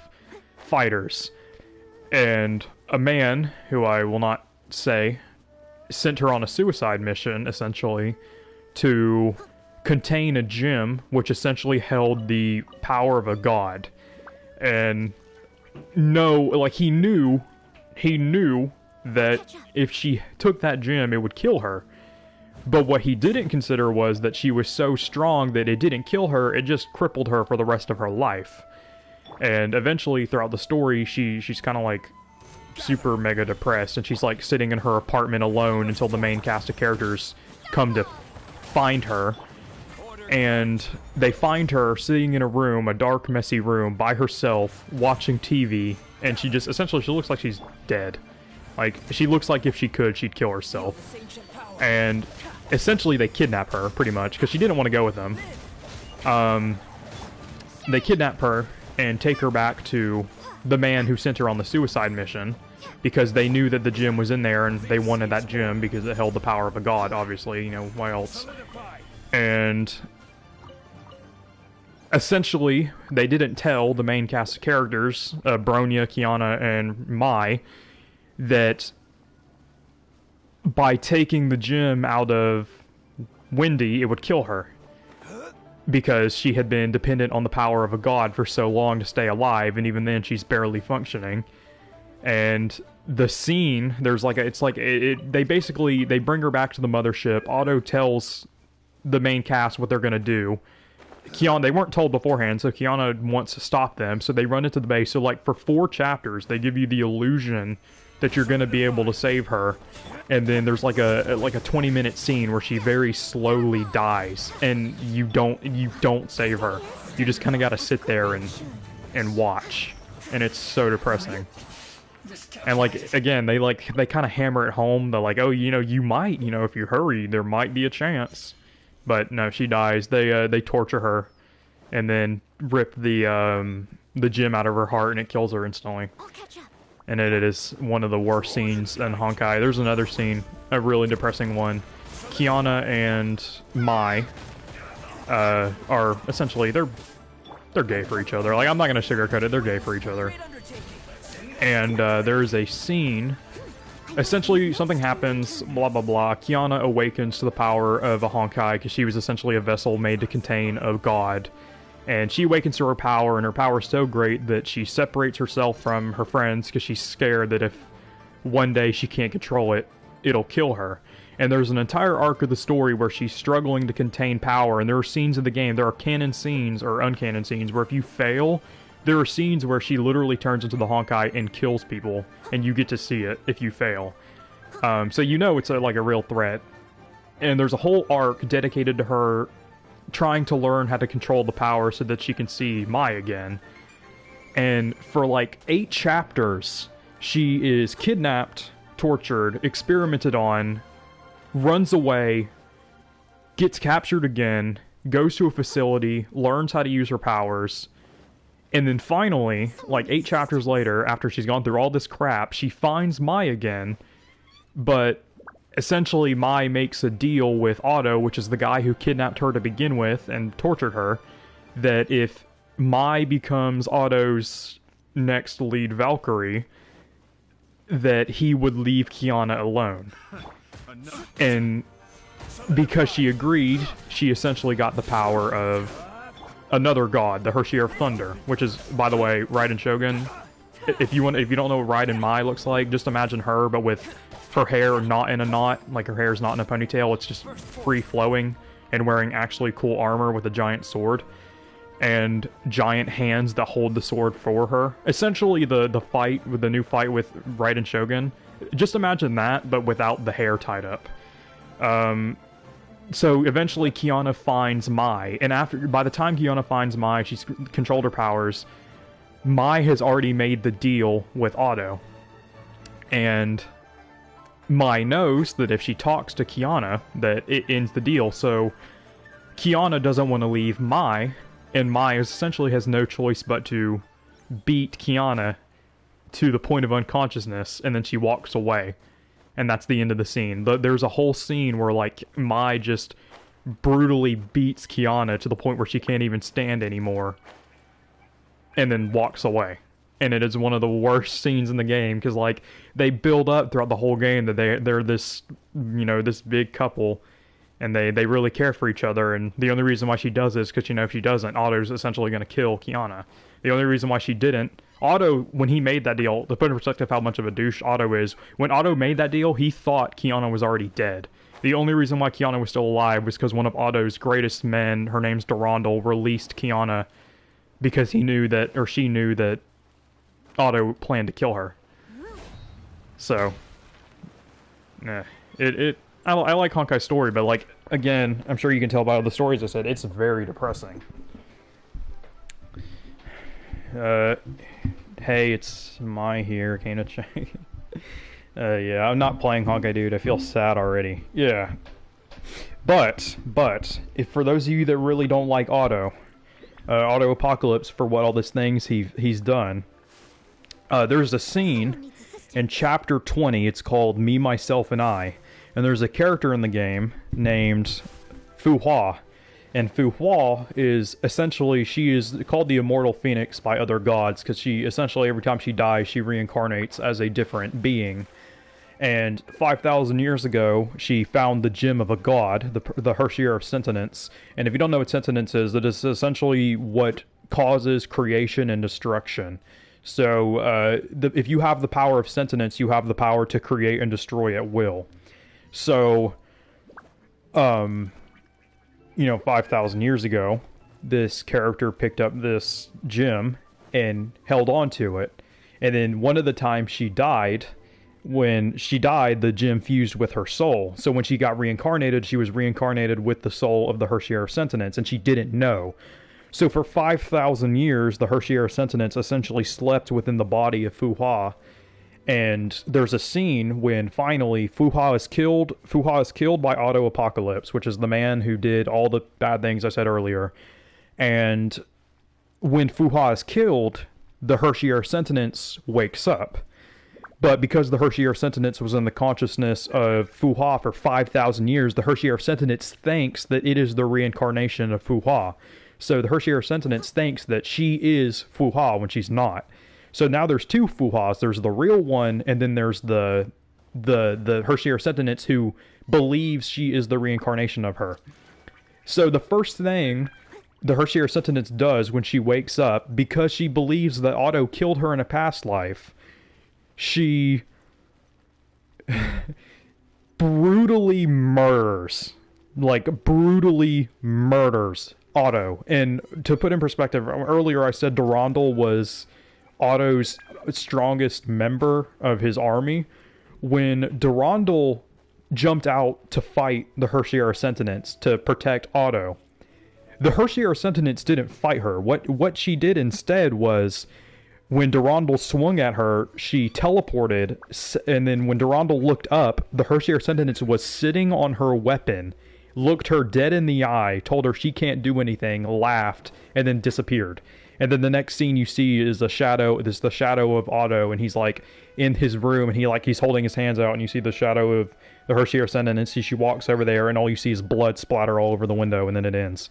fighters. And a man, who I will not say, sent her on a suicide mission, essentially, to contain a gem which essentially held the power of a god. And he knew that if she took that gem, it would kill her. But what he didn't consider was that she was so strong that it didn't kill her, it just crippled her for the rest of her life. And eventually, throughout the story, she's kind of like super mega depressed, and she's like sitting in her apartment alone until the main cast of characters come to find her. And they find her sitting in a room, a dark, messy room, by herself, watching TV, and she just, essentially, she looks like she's dead. Like, she looks like if she could, she'd kill herself. And essentially, they kidnap her, pretty much, because she didn't want to go with them. They kidnap her and take her back to the man who sent her on the suicide mission, because they knew that the gem was in there, and they wanted that gem because it held the power of a god, obviously, you know, why else? And essentially, they didn't tell the main cast of characters, Bronya, Kiana, and Mei, that by taking the gem out of Wendy, it would kill her. Because she had been dependent on the power of a god for so long to stay alive, and even then she's barely functioning. And the scene, there's like they bring her back to the mothership. Otto tells the main cast what they're gonna do. Kiana, they weren't told beforehand, so Kiana wants to stop them, so they run into the base. So, like, for 4 chapters, they give you the illusion that you're gonna be able to save her, and then there's like a 20-minute scene where she very slowly dies, and you don't save her. You just kind of gotta sit there and watch, and it's so depressing. And, like, again, they kind of hammer it home. They're like, oh, you know, you might, you know, if you hurry, there might be a chance. But no, she dies. They torture her, and then rip the gem out of her heart, and it kills her instantly. And it is one of the worst scenes in Honkai. There's another scene, a really depressing one. Kiana and Mei are essentially, they're gay for each other. Like, I'm not gonna sugarcoat it, they're gay for each other. And there's a scene, essentially something happens, blah blah blah, Kiana awakens to the power of a Honkai because she was essentially a vessel made to contain a god. And she awakens to her power, and her power is so great that she separates herself from her friends because she's scared that if one day she can't control it, it'll kill her. And there's an entire arc of the story where she's struggling to contain power, and there are scenes in the game, there are canon scenes, or uncanon scenes, where if you fail, there are scenes where she literally turns into the Honkai and kills people, and you get to see it if you fail. So you know it's like a real threat. And there's a whole arc dedicated to her trying to learn how to control the power so that she can see Mei again. And for like 8 chapters, she is kidnapped, tortured, experimented on, runs away, gets captured again, goes to a facility, learns how to use her powers, and then finally, like 8 chapters later, after she's gone through all this crap, she finds Mei again, but essentially Mei makes a deal with Otto, which is the guy who kidnapped her to begin with and tortured her, that if Mei becomes Otto's next lead Valkyrie, that he would leave Kiana alone. And because she agreed, she essentially got the power of another god, the Herrscher of Thunder, which is, by the way, Raiden Shogun. If you don't know what Raiden Mei looks like, just imagine her, but with her hair not in a knot, like her hair's not in a ponytail, it's just free-flowing, and wearing actually cool armor with a giant sword, and giant hands that hold the sword for her. Essentially, the new fight with Raiden Shogun, just imagine that, but without the hair tied up. So eventually Kiana finds Mei, and by the time Kiana finds Mei, she's controlled her powers. Mei has already made the deal with Otto, and Mei knows that if she talks to Kiana, that it ends the deal. So Kiana doesn't want to leave Mei, and Mei essentially has no choice but to beat Kiana to the point of unconsciousness, and then she walks away. And that's the end of the scene. There's a whole scene where, like, Mei just brutally beats Kiana to the point where she can't even stand anymore, and then walks away. And it is one of the worst scenes in the game, because, like, they build up throughout the whole game that they're this, you know, this big couple, and they really care for each other, and the only reason why she does this is because, you know, if she doesn't, Otto's essentially going to kill Kiana. The only reason why she didn't, Otto, when he made that deal, to put in perspective how much of a douche Otto is, when Otto made that deal, he thought Kiana was already dead. The only reason why Kiana was still alive was because one of Otto's greatest men, her name's Durandal, released Kiana because he knew that, or she knew that Otto planned to kill her. So, I like Honkai's story, but, like, again, I'm sure you can tell by all the stories I said, it's very depressing. Hey, it's Mei here, kinda check. Yeah, I'm not playing Honkai, dude. I feel sad already. Yeah. But, if for those of you that really don't like Otto Apocalypse, for what all these things he's done, there's a scene in chapter 20, it's called Me, Myself, and I, and there's a character in the game named Hua. And Hua is essentially, she is called the Immortal Phoenix by other gods, because she essentially, every time she dies, she reincarnates as a different being. And 5,000 years ago, she found the gem of a god, the Herrscher of Sentience. And if you don't know what sentience is, that is essentially what causes creation and destruction. So, if you have the power of sentience, you have the power to create and destroy at will. So, you know, 5,000 years ago, this character picked up this gem and held on to it. And then one of the times she died, when she died, the gem fused with her soul. So when she got reincarnated, she was reincarnated with the soul of the Herrscher of Sentience, and she didn't know. So for 5,000 years, the Herrscher of Sentience essentially slept within the body of Hua. And there's a scene when finally Hua is killed by Otto Apocalypse, which is the man who did all the bad things I said earlier. And when Hua is killed, the Herrscher Sentience wakes up. But because the Herrscher sentence was in the consciousness of Fu Hua for 5,000 years, the Herrscher sentence thinks that it is the reincarnation of Fu Hua. So the Herrscher sentence thinks that she is Fu Hua when she's not. So now there's two Fu Huas. There's the real one, and then there's the Herrscher sentence who believes she is the reincarnation of her. So the first thing the Herrscher sentence does when she wakes up, because she believes that Otto killed her in a past life, she brutally murders Otto. And to put in perspective, earlier I said Durandal was Otto's strongest member of his army. When Durandal jumped out to fight the Herrscher sentence to protect Otto, the Herrscher sentence didn't fight her. What she did instead was, when Durandal swung at her, she teleported, and then when Durandal looked up, the Herrscher sentence was sitting on her weapon, looked her dead in the eye, told her she can't do anything, laughed, and then disappeared. And then the next scene you see is the shadow of Otto, and he's like in his room, and he's holding his hands out, and you see the shadow of the Herrscher sentence, and she walks over there, and all you see is blood splatter all over the window, and then it ends.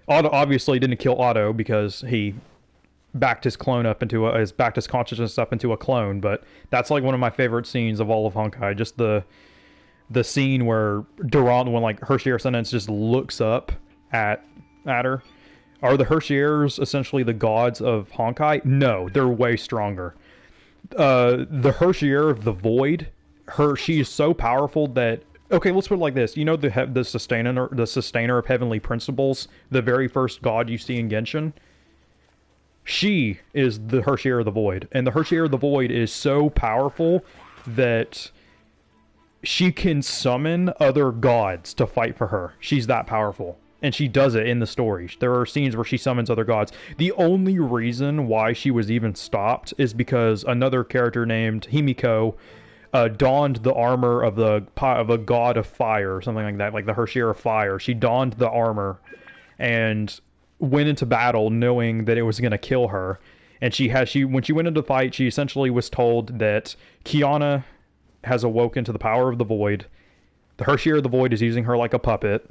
Otto obviously didn't kill Otto because he backed his consciousness up into a clone, but that's like one of my favorite scenes of all of Honkai. Just the scene where Durandal, when like Herrscher sentence just looks up at her. Are the Herrschers essentially the gods of Honkai? No, they're way stronger. The Herrscher of the Void, she is so powerful that, okay, let's put it like this. You know the sustainer of heavenly principles, the very first god you see in Genshin? She is the Herrscher of the Void. And the Herrscher of the Void is so powerful that she can summon other gods to fight for her. She's that powerful. And she does it in the story. There are scenes where she summons other gods. The only reason why she was even stopped is because another character named Himiko donned the armor of a god of fire, or something like that, like the Herrscher of Fire. She donned the armor and went into battle knowing that it was going to kill her. And when she went into the fight, she essentially was told that Kiana has awoken to the power of the Void. The Herrscher of the Void is using her like a puppet.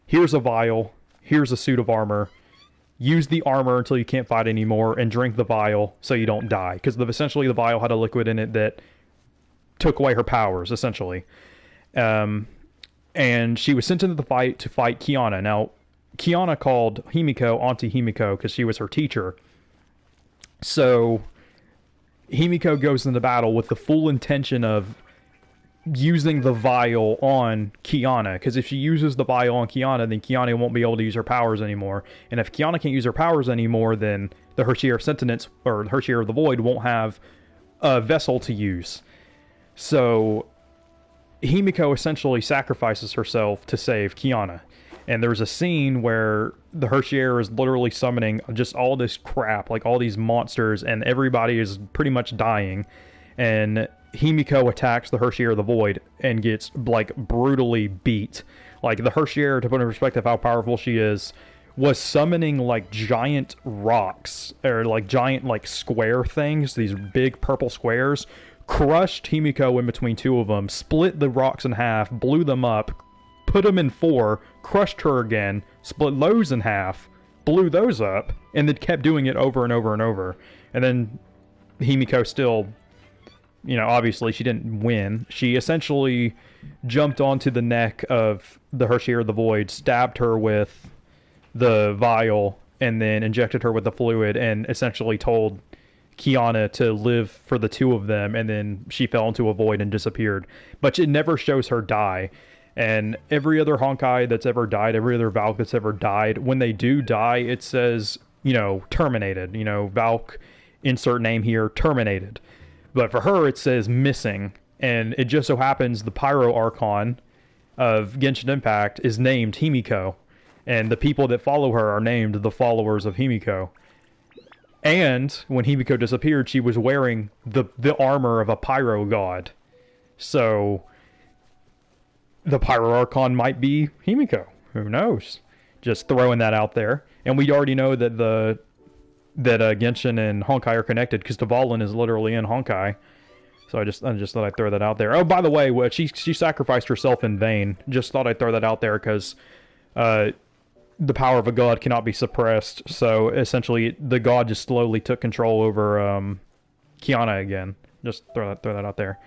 Here's a vial. Here's a suit of armor. Use the armor until you can't fight anymore, and drink the vial so you don't die. Because essentially the vial had a liquid in it that took away her powers, essentially. And she was sent into the fight to fight Kiana. Now, Kiana called Himiko Auntie Himiko because she was her teacher. So Himiko goes into battle with the full intention of using the vial on Kiana, because if she uses the vial on Kiana, then Kiana won't be able to use her powers anymore. And if Kiana can't use her powers anymore, then the Herrscher sentence, or the Herrscher of the Void, won't have a vessel to use. So Himiko essentially sacrifices herself to save Kiana. And there's a scene where the Herrscher is literally summoning just all this crap, like all these monsters, and everybody is pretty much dying. And Himiko attacks the Herrscher of the Void and gets, like, brutally beat. Like, the Herrscher, to put in perspective how powerful she is, was summoning, like, giant rocks, or, like, giant, like, square things, these big purple squares, crushed Himiko in between two of them, split the rocks in half, blew them up, put them in four, crushed her again, split those in half, blew those up, and then kept doing it over and over and over. And then Himiko still, you know, obviously she didn't win. She essentially jumped onto the neck of the Herrscher of the Void, stabbed her with the vial, and then injected her with the fluid, and essentially told Kiana to live for the two of them, and then she fell into a void and disappeared. But it never shows her die. And every other Honkai that's ever died, every other Valk that's ever died, when they do die, it says, you know, terminated. You know, Valk, insert name here, terminated. But for her, it says missing. And it just so happens the Pyro Archon of Genshin Impact is named Himiko. And the people that follow her are named the followers of Himiko. And when Himiko disappeared, she was wearing the armor of a Pyro god. So the Pyro Archon might be Himiko. Who knows? Just throwing that out there. And we already know that that Genshin and Honkai are connected, because Tavalin is literally in Honkai. So I just thought I'd throw that out there. Oh, by the way, she sacrificed herself in vain. Just thought I'd throw that out there because the power of a god cannot be suppressed. So essentially, the god just slowly took control over Kiana again. Just throw that out there.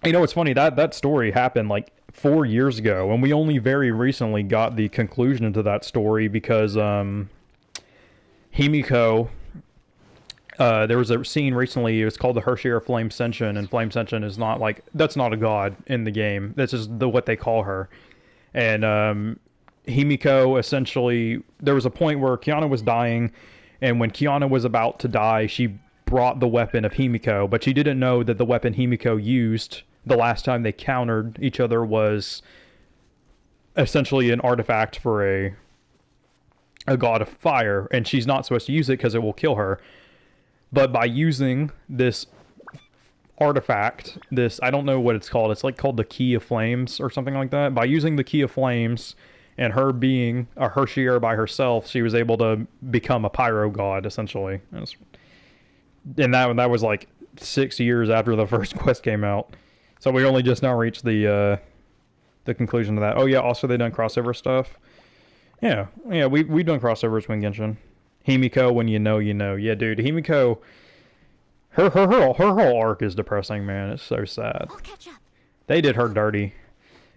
You know, it's funny that story happened like 4 years ago, and we only very recently got the conclusion to that story because Himiko. There was a scene recently, it was called the Herrscher Flame Senshin, and Flame Senshin is not like, that's not a god in the game. That's just what they call her. And Himiko, essentially, there was a point where Kiana was dying, and when Kiana was about to die, she brought the weapon of Himiko, but she didn't know that the weapon Himiko used the last time they countered each other was essentially an artifact for a god of fire, and she's not supposed to use it because it will kill her. But by using this artifact, I don't know what it's called. It's like called the Key of Flames or something like that. By using the Key of Flames and her being a Herrscher by herself, she was able to become a pyro god, essentially. And that was like 6 years after the first quest came out. So we only just now reached the conclusion of that. Oh yeah, also they done crossover stuff. Yeah, we've done crossovers with Genshin. Himiko, when you know, you know. Yeah, dude, Himiko, her whole arc is depressing, man. It's so sad. I'll catch up. They did her dirty,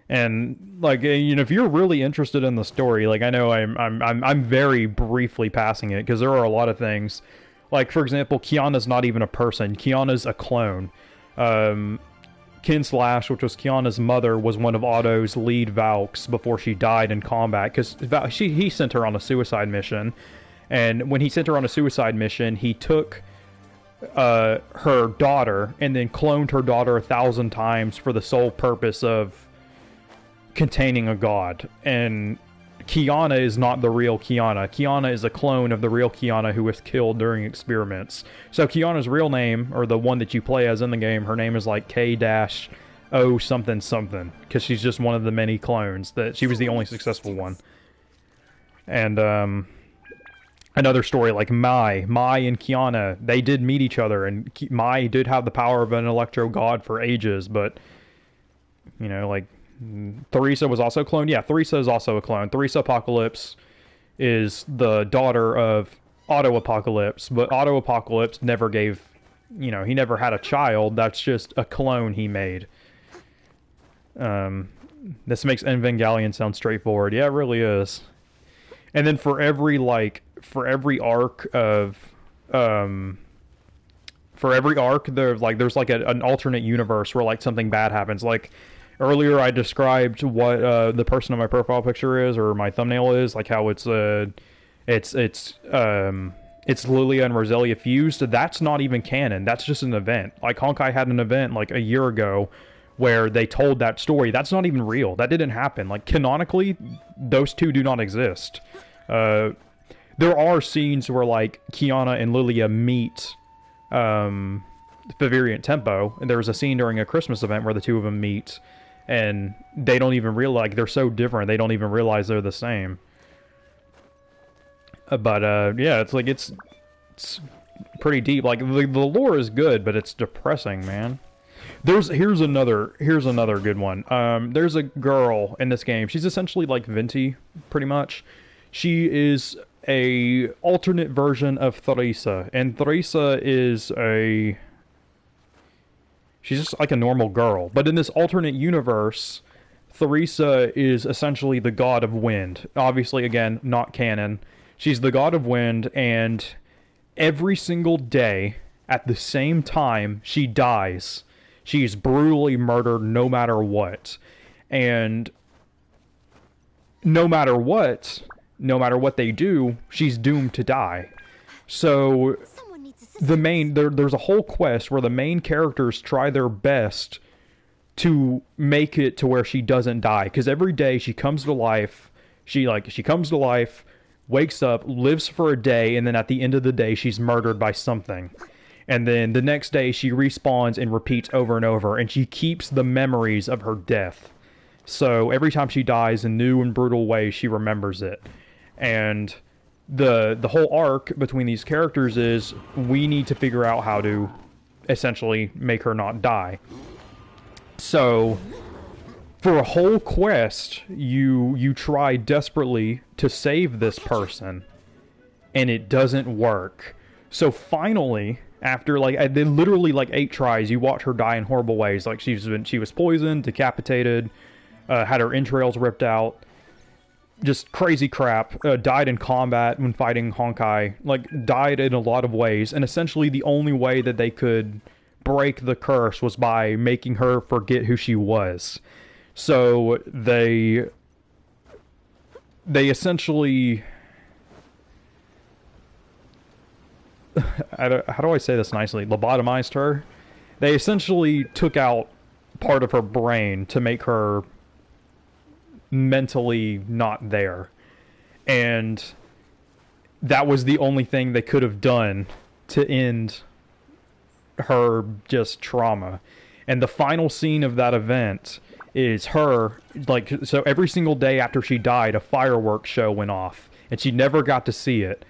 and like, you know, if you're really interested in the story, like, I know I'm very briefly passing it because there are a lot of things. Like, for example, Kiana's not even a person. Kiana's a clone. Kinslash, which was Kiana's mother, was one of Otto's lead Valks before she died in combat because he sent her on a suicide mission. And when he sent her on a suicide mission, he took her daughter and then cloned her daughter 1,000 times for the sole purpose of containing a god. And Kiana is not the real Kiana. Kiana is a clone of the real Kiana who was killed during experiments. So Kiana's real name, or the one that you play as in the game, her name is like K-O something something, because she's just one of the many clones. That she was the only successful one. And another story like Mei and Kiana, they did meet each other, and Mei did have the power of an electro god for ages, but, you know, like, Theresa was also cloned. Yeah, Theresa is also a clone. Theresa Apocalypse is the daughter of Otto Apocalypse, but Otto Apocalypse never gave, you know, he never had a child. That's just a clone he made. This makes Evangelion sound straightforward. Yeah, it really is. And then for every arc, there's like an alternate universe where like something bad happens. Like earlier, I described what the person on my profile picture is, or my thumbnail is, like how it's Lilia and Roselia fused. That's not even canon. That's just an event. Like Honkai had an event like a year ago where they told that story. That's not even real. That didn't happen. Like canonically, those two do not exist. There are scenes where like Kiana and Lilia meet Valeriant Tempo, and there was a scene during a Christmas event where the two of them meet, and they don't even realize, like, they're so different, they don't even realize they're the same. Yeah, it's like, it's pretty deep. Like, the lore is good, but it's depressing, man. Here's another good one. There's a girl in this game. She's essentially like Venti, pretty much. She is a alternate version of Theresa, and Theresa is she's just like a normal girl. But in this alternate universe, Theresa is essentially the god of wind. Obviously, again, not canon. She's the god of wind, and every single day, at the same time, she dies. She's brutally murdered no matter what. And no matter what they do, she's doomed to die. So there's a whole quest where the main characters try their best to make it to where she doesn't die, because every day she comes to life, she comes to life, wakes up, lives for a day, and then at the end of the day she's murdered by something. And then the next day she respawns and repeats over and over, and she keeps the memories of her death. So every time she dies in new and brutal ways, she remembers it. And the whole arc between these characters is we need to figure out how to essentially make her not die. So for a whole quest, you try desperately to save this person, and it doesn't work. So finally, after literally 8 tries, you watch her die in horrible ways. Like she was poisoned, decapitated, had her entrails ripped out, just crazy crap. Died in combat when fighting Honkai. Died in a lot of ways, and essentially the only way that they could break the curse was by making her forget who she was. So they essentially, how do I say this nicely? Lobotomized her. They essentially took out part of her brain to make her mentally not there. And that was the only thing they could have done to end her just trauma. And the final scene of that event is her, so every single day after she died, a fireworks show went off, and she never got to see it.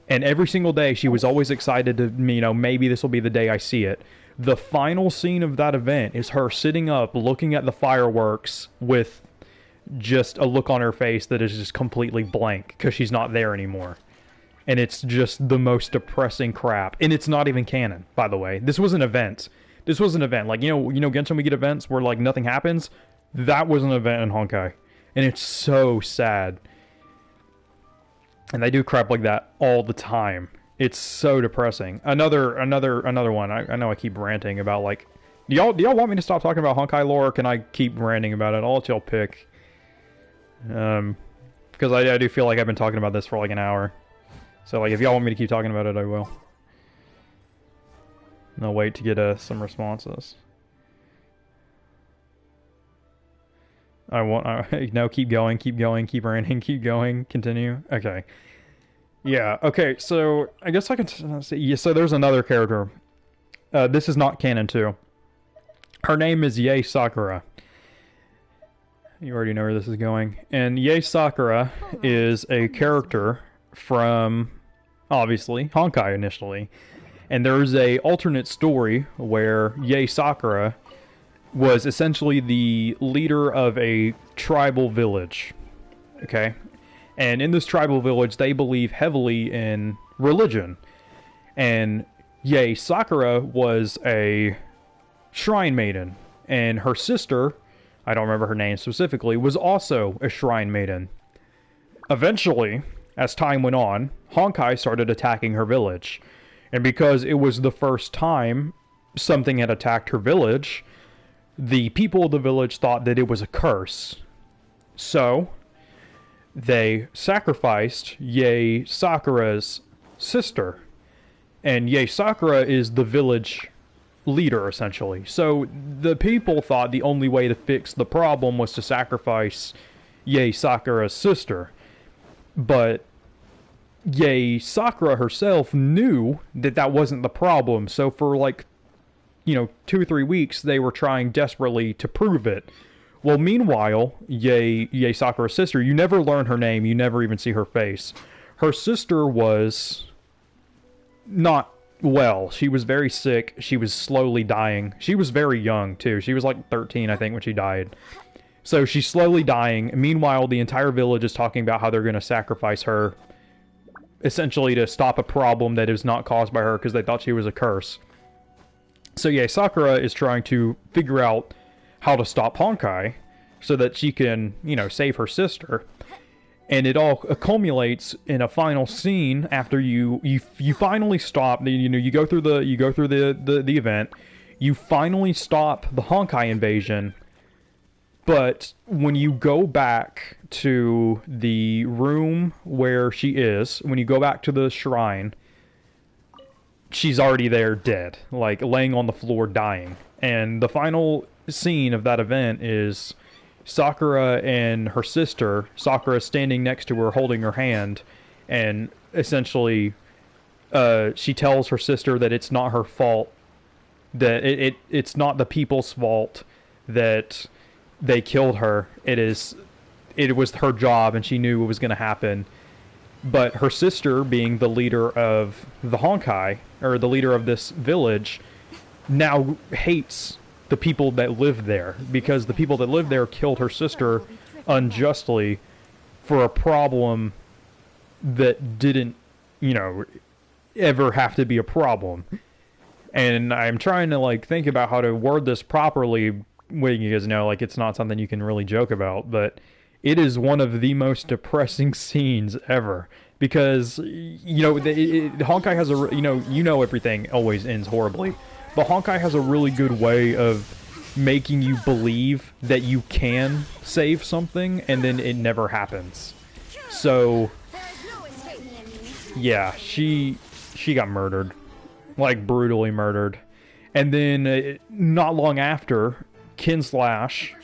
And every single day, she was always excited to, maybe this will be the day I see it. The final scene of that event is her sitting up, looking at the fireworks with just a look on her face that is just completely blank, because she's not there anymore. And it's just the most depressing crap. And it's not even canon, by the way. This was an event. This was an event. Genshin, we get events where, nothing happens. That was an event in Honkai. And it's so sad. And they do crap like that all the time. It's so depressing. Another one. I know I keep ranting about, do y'all want me to stop talking about Honkai lore, or can I keep ranting about it? I'll let y'all pick. Because I do feel like I've been talking about this for, an hour. So, if y'all want me to keep talking about it, I will. And I'll wait to get some responses. No, keep going, keep ranting, keep going, continue. Okay. Yeah, okay, so I guess I can see. Yeah, so there's another character. This is not canon too. Her name is Yae Sakura. You already know where this is going. And Yae Sakura is a character from, obviously, Honkai initially. And there's a alternate story where Yae Sakura was essentially the leader of a tribal village. Okay? And in this tribal village, they believe heavily in religion. And Yae Sakura was a shrine maiden. And her sister, I don't remember her name specifically, was also a shrine maiden. Eventually, as time went on, Honkai started attacking her village. And because it was the first time something had attacked her village, the people of the village thought that it was a curse. So they sacrificed Yae Sakura's sister. And Yae Sakura is the village leader, essentially. So the people thought the only way to fix the problem was to sacrifice Yae Sakura's sister. But Yae Sakura herself knew that that wasn't the problem. So for 2 or 3 weeks, they were trying desperately to prove it. Well, meanwhile, Yae Sakura's sister, you never learn her name, you never even see her face. Her sister was not well. She was very sick. She was slowly dying. She was very young, too. She was 13, I think, when she died. So she's slowly dying. Meanwhile, the entire village is talking about how they're going to sacrifice her, essentially to stop a problem that is not caused by her because they thought she was a curse. So Yae Sakura is trying to figure out how to stop Honkai so that she can, save her sister. And it all accumulates in a final scene after you finally stop. You go through the event. You finally stop the Honkai invasion. But when you go back to the room where she is, when you go back to the shrine, she's already there dead, laying on the floor dying. And the final scene of that event is Sakura and her sister, Sakura standing next to her holding her hand, and essentially she tells her sister that it's not her fault, that it's not the people's fault that they killed her. It was her job, and she knew it was going to happen. But her sister, being the leader of the Honkai, or the leader of this village, now hates the people that live there, because the people that live there killed her sister unjustly for a problem that didn't, you know, ever have to be a problem. And I'm trying to, like, think about how to word this properly, letting you guys know, like, it's not something you can really joke about, but it is one of the most depressing scenes ever. Because, you know, Honkai has a, you know everything always ends horribly. But Honkai has a really good way of making you believe that you can save something, and then it never happens. So, yeah, she got murdered. Like, brutally murdered. And then, not long after, Kinslash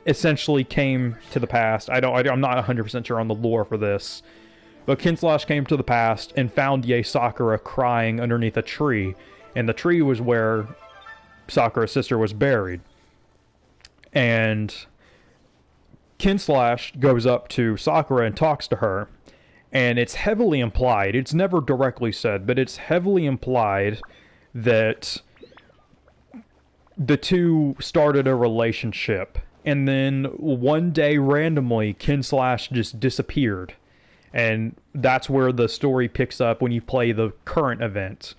essentially came to the past. I'm not 100% sure on the lore for this. But Kinslash came to the past and found Yae Sakura crying underneath a tree. And the tree was where Sakura's sister was buried. And Kinslash goes up to Sakura and talks to her. And it's heavily implied, it's never directly said, but it's heavily implied that the two started a relationship. And then one day, randomly, Kinslash just disappeared. And that's where the story picks up when you play the current event.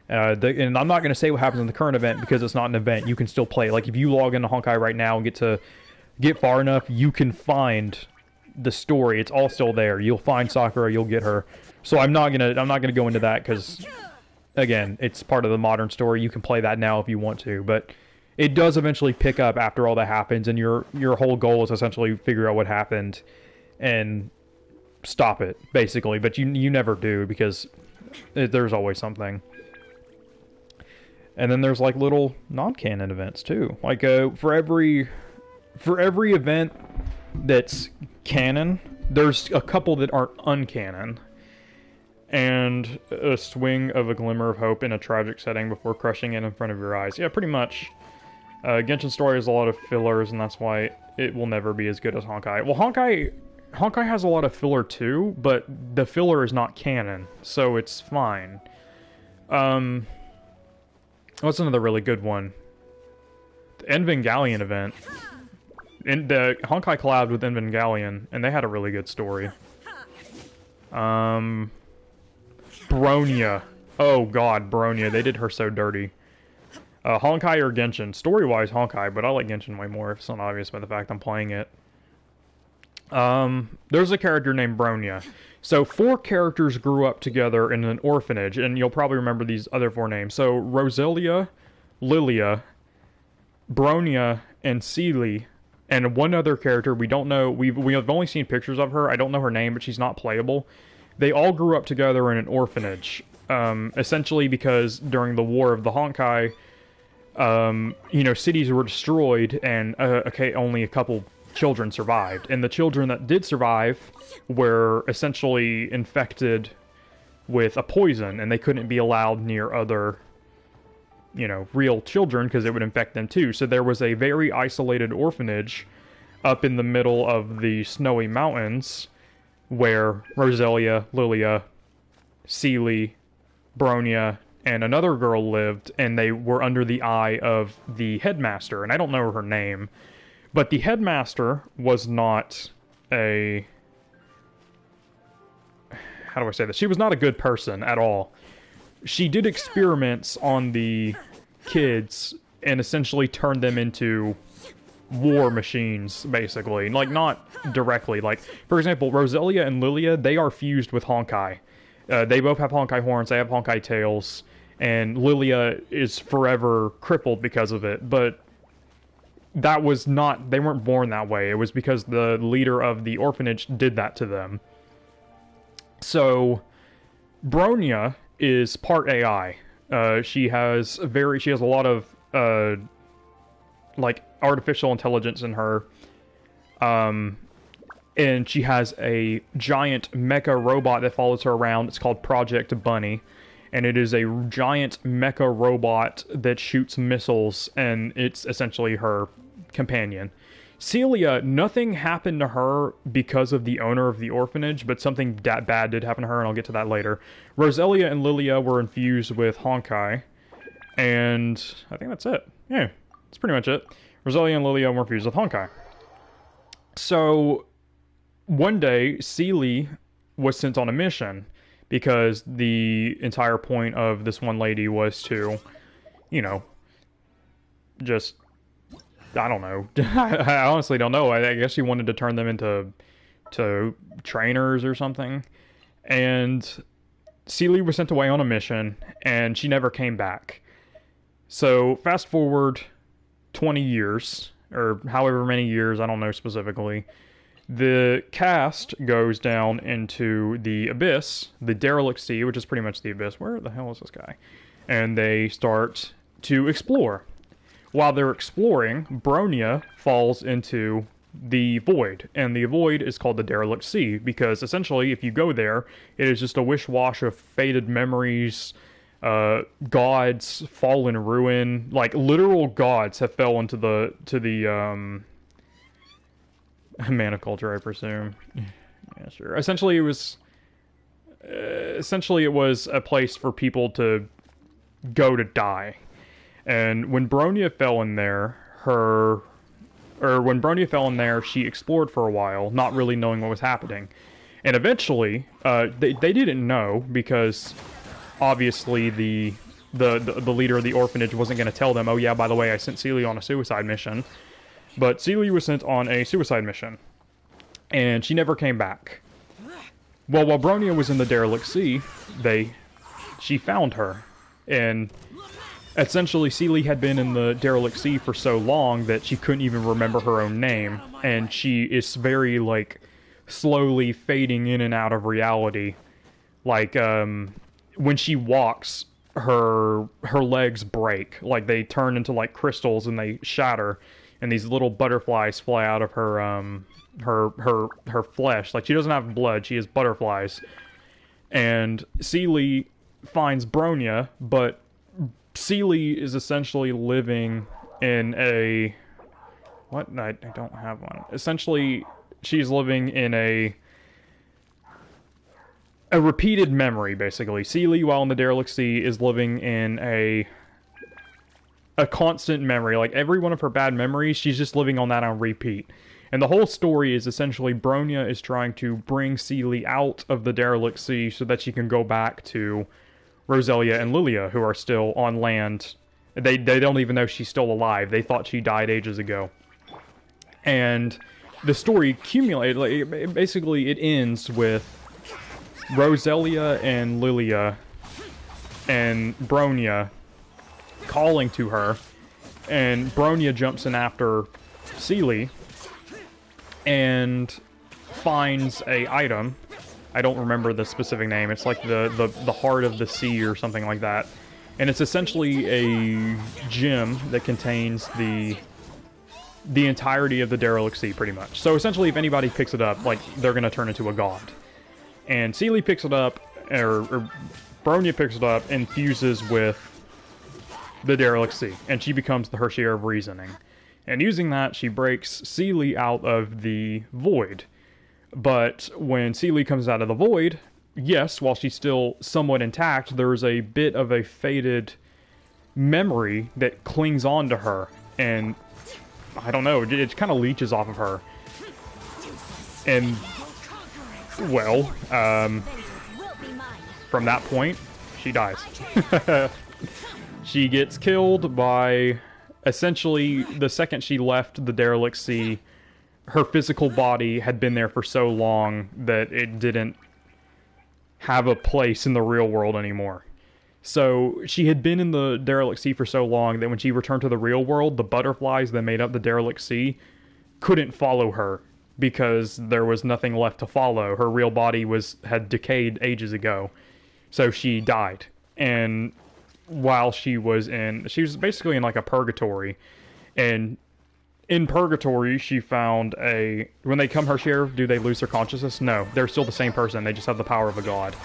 And I'm not going to say what happens in the current event because it's not an event. You can still play. Like, if you log into Honkai right now and get far enough, you can find the story. It's all still there. You'll find Sakura, you'll get her. So I'm not gonna go into that because, again, it's part of the modern story. You can play that now if you want to, but it does eventually pick up after all that happens, and your whole goal is essentially figure out what happened and stop it, basically. But you never do because there's always something. And then there's, like, little non-canon events too. Like, for every event that's canon, there's a couple that aren't uncanon. And a swing of a glimmer of hope in a tragic setting before crushing it in front of your eyes. Yeah, pretty much. Genshin's story has a lot of fillers, and that's why it will never be as good as Honkai. Well, Honkai has a lot of filler too, but the filler is not canon, so it's fine. What's another really good one? The Evangelion event. And the Honkai collabed with Evangelion, and they had a really good story. Bronya. Oh god, Bronya. They did her so dirty. Honkai or Genshin? Story-wise, Honkai, but I like Genshin way more, if it's not obvious by the fact I'm playing it. There's a character named Bronya. So 4 characters grew up together in an orphanage, and you'll probably remember these other 4 names. So Roselia, Lilia, Bronya, and Seele, and one other character we don't know. We've only seen pictures of her. I don't know her name, but she's not playable. They all grew up together in an orphanage, essentially because during the War of the Honkai, cities were destroyed, and only a couple children survived. And the children that did survive were essentially infected with a poison, and they couldn't be allowed near other, real children because it would infect them too. So there was a very isolated orphanage up in the middle of the snowy mountains where Roselia, Lilia, Seele, Bronya, and another girl lived, and they were under the eye of the headmaster, and I don't know her name, but the headmaster was not a... How do I say this? She was not a good person at all. She did experiments on the kids and essentially turned them into war machines, basically. Like, not directly. Like, for example, Roselia and Lilia, they are fused with Honkai. They both have Honkai horns, they have Honkai tails, and Lilia is forever crippled because of it, but that was not... They weren't born that way. It was because the leader of the orphanage did that to them. So, Bronya is part AI. She has a lot of, artificial intelligence in her. And she has a giant mecha robot that follows her around. It's called Project Bunny. And it is a giant mecha robot that shoots missiles, and it's essentially her companion. Celia, nothing happened to her because of the owner of the orphanage, but something bad did happen to her, and I'll get to that later. Roselia and Lilia were infused with Honkai, and I think that's it. Yeah, that's pretty much it. Roselia and Lilia were infused with Honkai. So, one day, Seele was sent on a mission, because the entire point of this one lady was to, you know, just... I don't know. I honestly don't know. I guess she wanted to turn them into trainers or something. And Seele was sent away on a mission, and she never came back. So, fast forward 20 years, or however many years, I don't know specifically. The cast goes down into the Abyss, the Derelict Sea, which is pretty much the Abyss. Where the hell is this guy? And they start to explore. While they're exploring, Bronya falls into the Void, and the Void is called the Derelict Sea, because essentially, if you go there, it is just a wish-wash of faded memories, gods fall in ruin, like, literal gods have fell into the mana culture, I presume. Yeah, sure. Essentially, it was a place for people to go to die. And when Bronya fell in there, she explored for a while, not really knowing what was happening. And eventually, they didn't know, because obviously the leader of the orphanage wasn't going to tell them, oh yeah, by the way, I sent Seele on a suicide mission. But Seele was sent on a suicide mission, and she never came back. Well, while Bronya was in the Derelict Sea, she found her, and essentially Seele had been in the Derelict Sea for so long that she couldn't even remember her own name, and she is very, like, slowly fading in and out of reality. Like, when she walks, her legs break, like, they turn into, like, crystals and they shatter, and these little butterflies fly out of her flesh. Like, she doesn't have blood, she has butterflies. And Seele finds Bronya, but Seele is essentially living in a... What? I don't have one. Essentially, she's living in a repeated memory, basically. Seele, while in the Derelict Sea, is living in a constant memory. Like, every one of her bad memories, she's just living on that on repeat. And the whole story is essentially Bronya is trying to bring Seele out of the Derelict Sea so that she can go back to Roselia and Lilia, who are still on land. They don't even know she's still alive. They thought she died ages ago. And the story accumulated. Like, basically, it ends with Roselia and Lilia and Bronya calling to her, and Bronya jumps in after Seele and finds a item. I don't remember the specific name. It's like the Heart of the Sea or something like that. And it's essentially a gem that contains the entirety of the Derelict Sea, pretty much. So essentially, if anybody picks it up, like, they're going to turn into a god. And Seele picks it up, or Bronya picks it up, and fuses with the Derelict Sea. And she becomes the Herrscher of Reasoning. And using that, she breaks Seele out of the Void. But when Seele comes out of the Void, yes, while she's still somewhat intact, there's a bit of a faded memory that clings on to her. And, I don't know, it kind of leeches off of her. And, well, from that point, she dies. She gets killed by, essentially, the second she left the Derelict Sea, her physical body had been there for so long that it didn't have a place in the real world anymore. So, she had been in the Derelict Sea for so long that when she returned to the real world, the butterflies that made up the Derelict Sea couldn't follow her, because there was nothing left to follow. Her real body had decayed ages ago. So she died. And while she was basically in like a purgatory. And in purgatory, she found when they come Herrscher, do they lose their consciousness? No, they're still the same person. They just have the power of a god.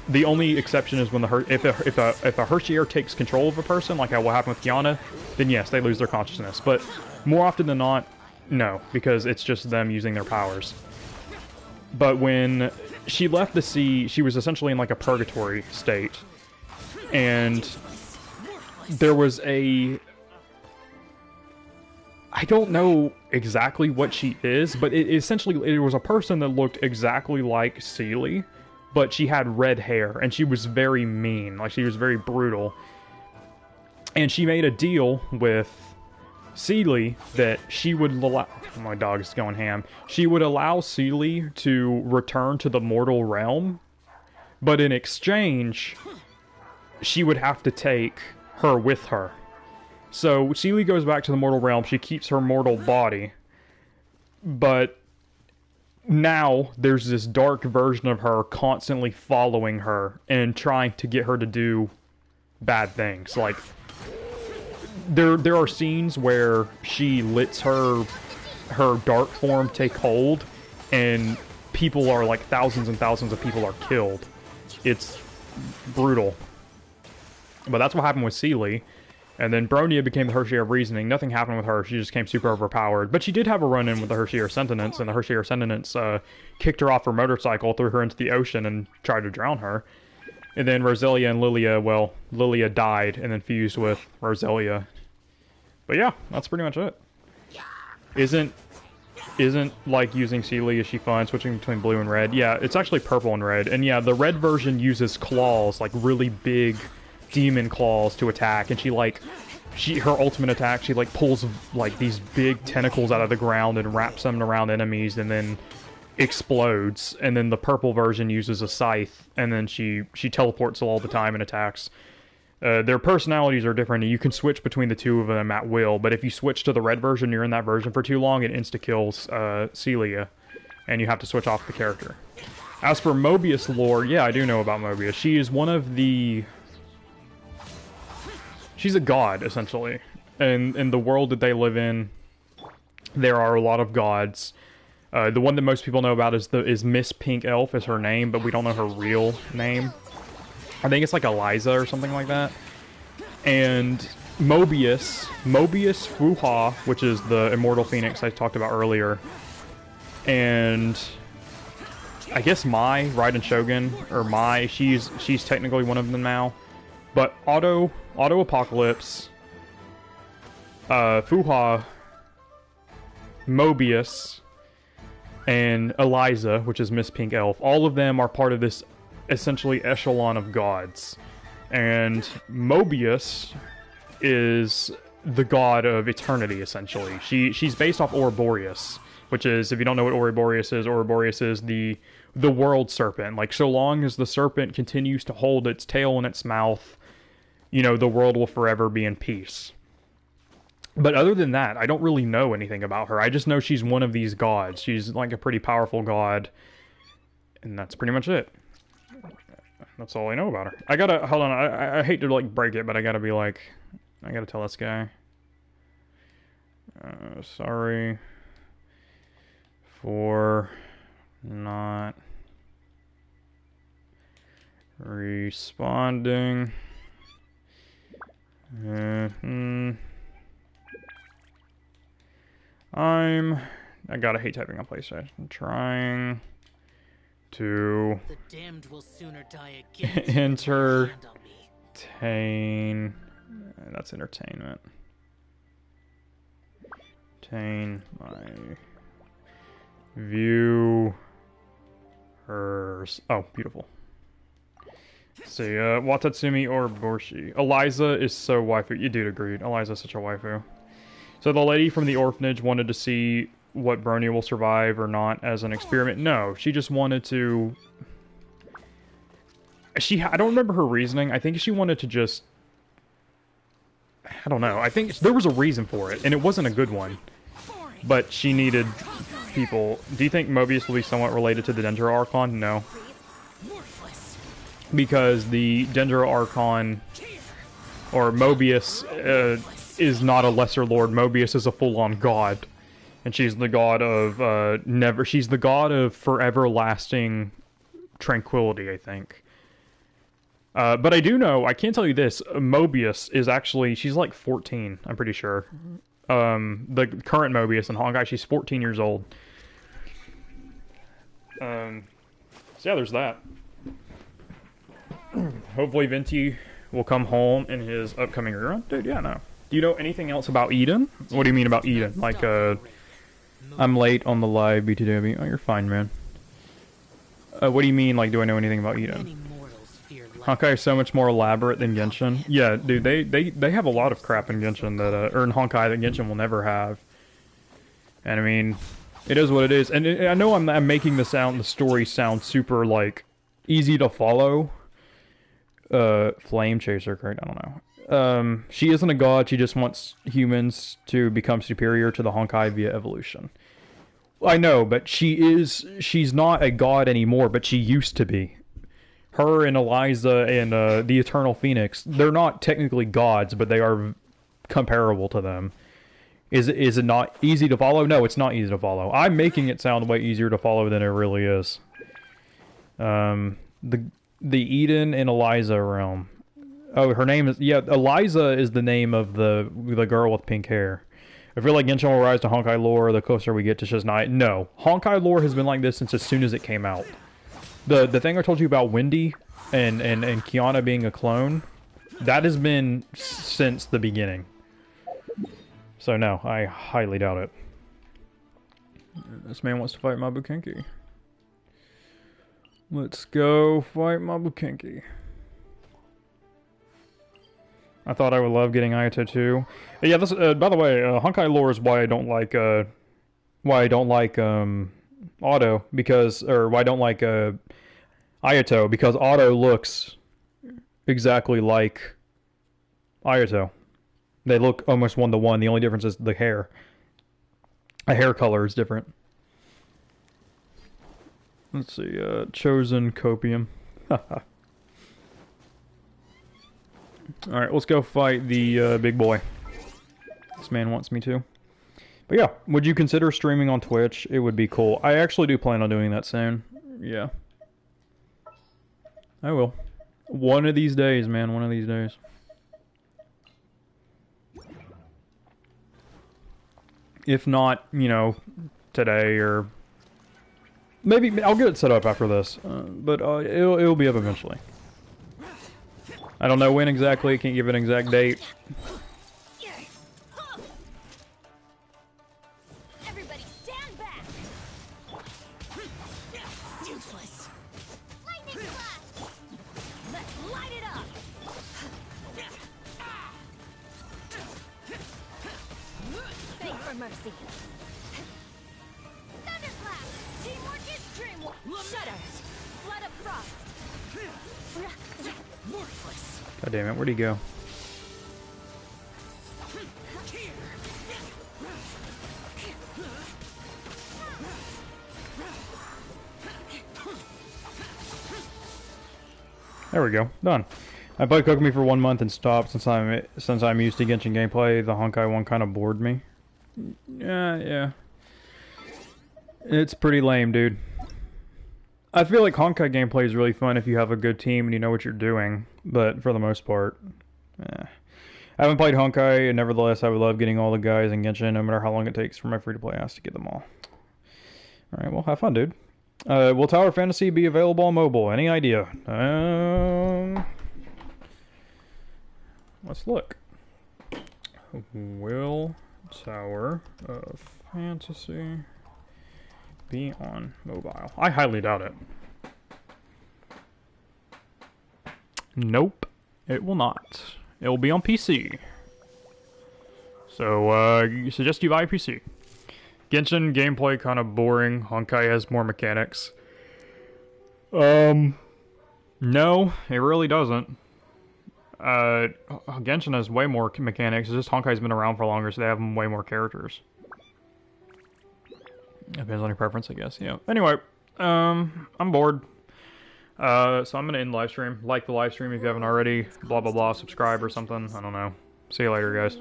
The only exception is when if a Herrscher takes control of a person, like what happened with Kiana, then yes, they lose their consciousness. But more often than not, No, because it's just them using their powers. But when she left the sea, she was essentially in like a purgatory state. And there was a... I don't know exactly what she is, but it was a person that looked exactly like Seele, but she had red hair, and she was very mean. Like, she was very brutal. And she made a deal with Seele that she would allow... My dog's going ham. She would allow Seele to return to the mortal realm, but in exchange, she would have to take her with her. So Seele goes back to the mortal realm, she keeps her mortal body, but now there's this dark version of her constantly following her and trying to get her to do bad things. Like, there are scenes where she lets her dark form take hold, and people are like, thousands and thousands of people are killed. It's brutal. But that's what happened with Seele. And then Bronia became the Herrscher of Reasoning. Nothing happened with her. She just became super overpowered. But she did have a run-in with the Herrscher Sentinence, and the Herrscher Sentinence kicked her off her motorcycle, threw her into the ocean, and tried to drown her. And then Roselia and Lilia, well, Lilia died and then fused with Roselia. But yeah, that's pretty much it. Isn't like using Seele, is she fun? Switching between blue and red. Yeah, it's actually purple and red. And yeah, the red version uses claws, like really big demon claws to attack, and her ultimate attack, she like pulls like these big tentacles out of the ground and wraps them around enemies and then explodes. And then the purple version uses a scythe, and then she teleports all the time and attacks. Their personalities are different, and you can switch between the two of them at will, but if you switch to the red version, you're in that version for too long, it insta-kills Celia, and you have to switch off the character. As for Mobius lore, yeah, I do know about Mobius. She is one of the... She's a god, essentially. And in the world that they live in, there are a lot of gods. The one that most people know about is Miss Pink Elf is her name, but we don't know her real name. I think it's like Eliza or something like that. And Mobius Fuha, which is the immortal phoenix I talked about earlier, and I guess Mai, Raiden Shogun, or Mai, she's technically one of them now. But Otto Apocalypse, Fuha, Mobius, and Eliza, which is Miss Pink Elf, all of them are part of this essentially echelon of gods. And Mobius is the god of eternity, essentially. She's based off Ouroboros, which is, if you don't know what Ouroboros is the world serpent. Like, so long as the serpent continues to hold its tail in its mouth, you know, the world will forever be in peace. But other than that, I don't really know anything about her. I just know she's one of these gods. She's like a pretty powerful god. And that's pretty much it. That's all I know about her. I gotta, hold on, I hate to like break it, but I gotta be like, I gotta tell this guy. Sorry for not responding. I gotta hate typing on PlayStation. I'm trying to the damned will sooner die again. entertain. That's entertainment. Entertain my viewers. Oh, beautiful. Let's see, Watatsumi or Borshi. Eliza is so waifu. You dude agreed. Eliza's such a waifu. So the lady from the orphanage wanted to see what Bronia will survive or not as an experiment. No, she just wanted to... I don't remember her reasoning. I think she wanted to just... I don't know. I think there was a reason for it, and it wasn't a good one. But she needed people. Do you think Mobius will be somewhat related to the Dendro Archon? No. Because the Dendro Archon, or Mobius, is not a lesser lord. Mobius is a full-on god. And she's the god of, she's the god of forever-lasting tranquility, I think. But I do know, I can tell you this, Mobius is actually, she's like 14, I'm pretty sure. the current Mobius in Honkai. She's 14 years old. So yeah, there's that. Hopefully Venti will come home in his upcoming rerun. Dude, yeah, no. Do you know anything else about Eden? What do you mean about Eden? Like, I'm late on the live BTW. Oh, you're fine, man. What do you mean, like, do I know anything about Eden? Honkai is so much more elaborate than Genshin. Yeah, dude, they have a lot of crap in Genshin that, or in Honkai that Genshin will never have. And I mean, it is what it is. And I know I'm making the story sound super, like, easy to follow. Flame Chaser, correct? I don't know. She isn't a god, she just wants humans to become superior to the Honkai via evolution. I know, but she's not a god anymore, but she used to be. Her and Eliza and the Eternal Phoenix, they're not technically gods, but they are comparable to them. Is it not easy to follow? No, it's not easy to follow. I'm making it sound way easier to follow than it really is. The Eden and Eliza realm. Oh, her name is... Yeah, Eliza is the name of the girl with pink hair. I feel like Genshin will rise to Honkai lore the closer we get to Shiznai. No. Honkai lore has been like this since as soon as it came out. The thing I told you about Wendy and Kiana being a clone, that has been since the beginning. So no, I highly doubt it. This man wants to fight Mabukenki. Let's go fight Mabukenki. I thought I would love getting Ayato too. Yeah, this by the way, Honkai lore is why I don't like Otto, because, or why I don't like Ayato, because Otto looks exactly like Ayato. They look almost one-to-one. The only difference is the hair. The hair color is different. Let's see, Chosen Copium. Alright, let's go fight the big boy. This man wants me to. But yeah, would you consider streaming on Twitch? It would be cool. I actually do plan on doing that soon. Yeah. I will. One of these days, man. One of these days. If not, you know, today or... Maybe I'll get it set up after this. But it'll be up eventually. I don't know when exactly. Can't give an exact date. Everybody stand back. Useless. Lightning flash. Let's light it up. Beg for mercy. Thunderclap. Teamwork is dreamwork. Shudder. Flood of frost. Worthless. God damn it, where'd he go? There we go, done. I played Kokomi for 1 month and stopped since I'm used to Genshin gameplay. The Honkai one kind of bored me. Yeah. It's pretty lame, dude. I feel like Honkai gameplay is really fun if you have a good team and you know what you're doing, but for the most part, I haven't played Honkai, and nevertheless I would love getting all the guys in Genshin, no matter how long it takes for my free-to-play ass to get them all. Alright, well, have fun, dude. Will Tower Fantasy be available on mobile? Any idea? Let's look. Will Tower of Fantasy be on mobile? I highly doubt it. Nope, it will not. It will be on PC. So, you suggest you buy a PC. Genshin gameplay kind of boring. Honkai has more mechanics. No, it really doesn't. Genshin has way more mechanics. It's just Honkai's been around for longer, so they have way more characters. Depends on your preference, I guess. Yeah. Anyway, I'm bored. So I'm gonna end live stream. Like the live stream if you haven't already. Blah blah blah. Subscribe or something. I don't know. See you later, guys.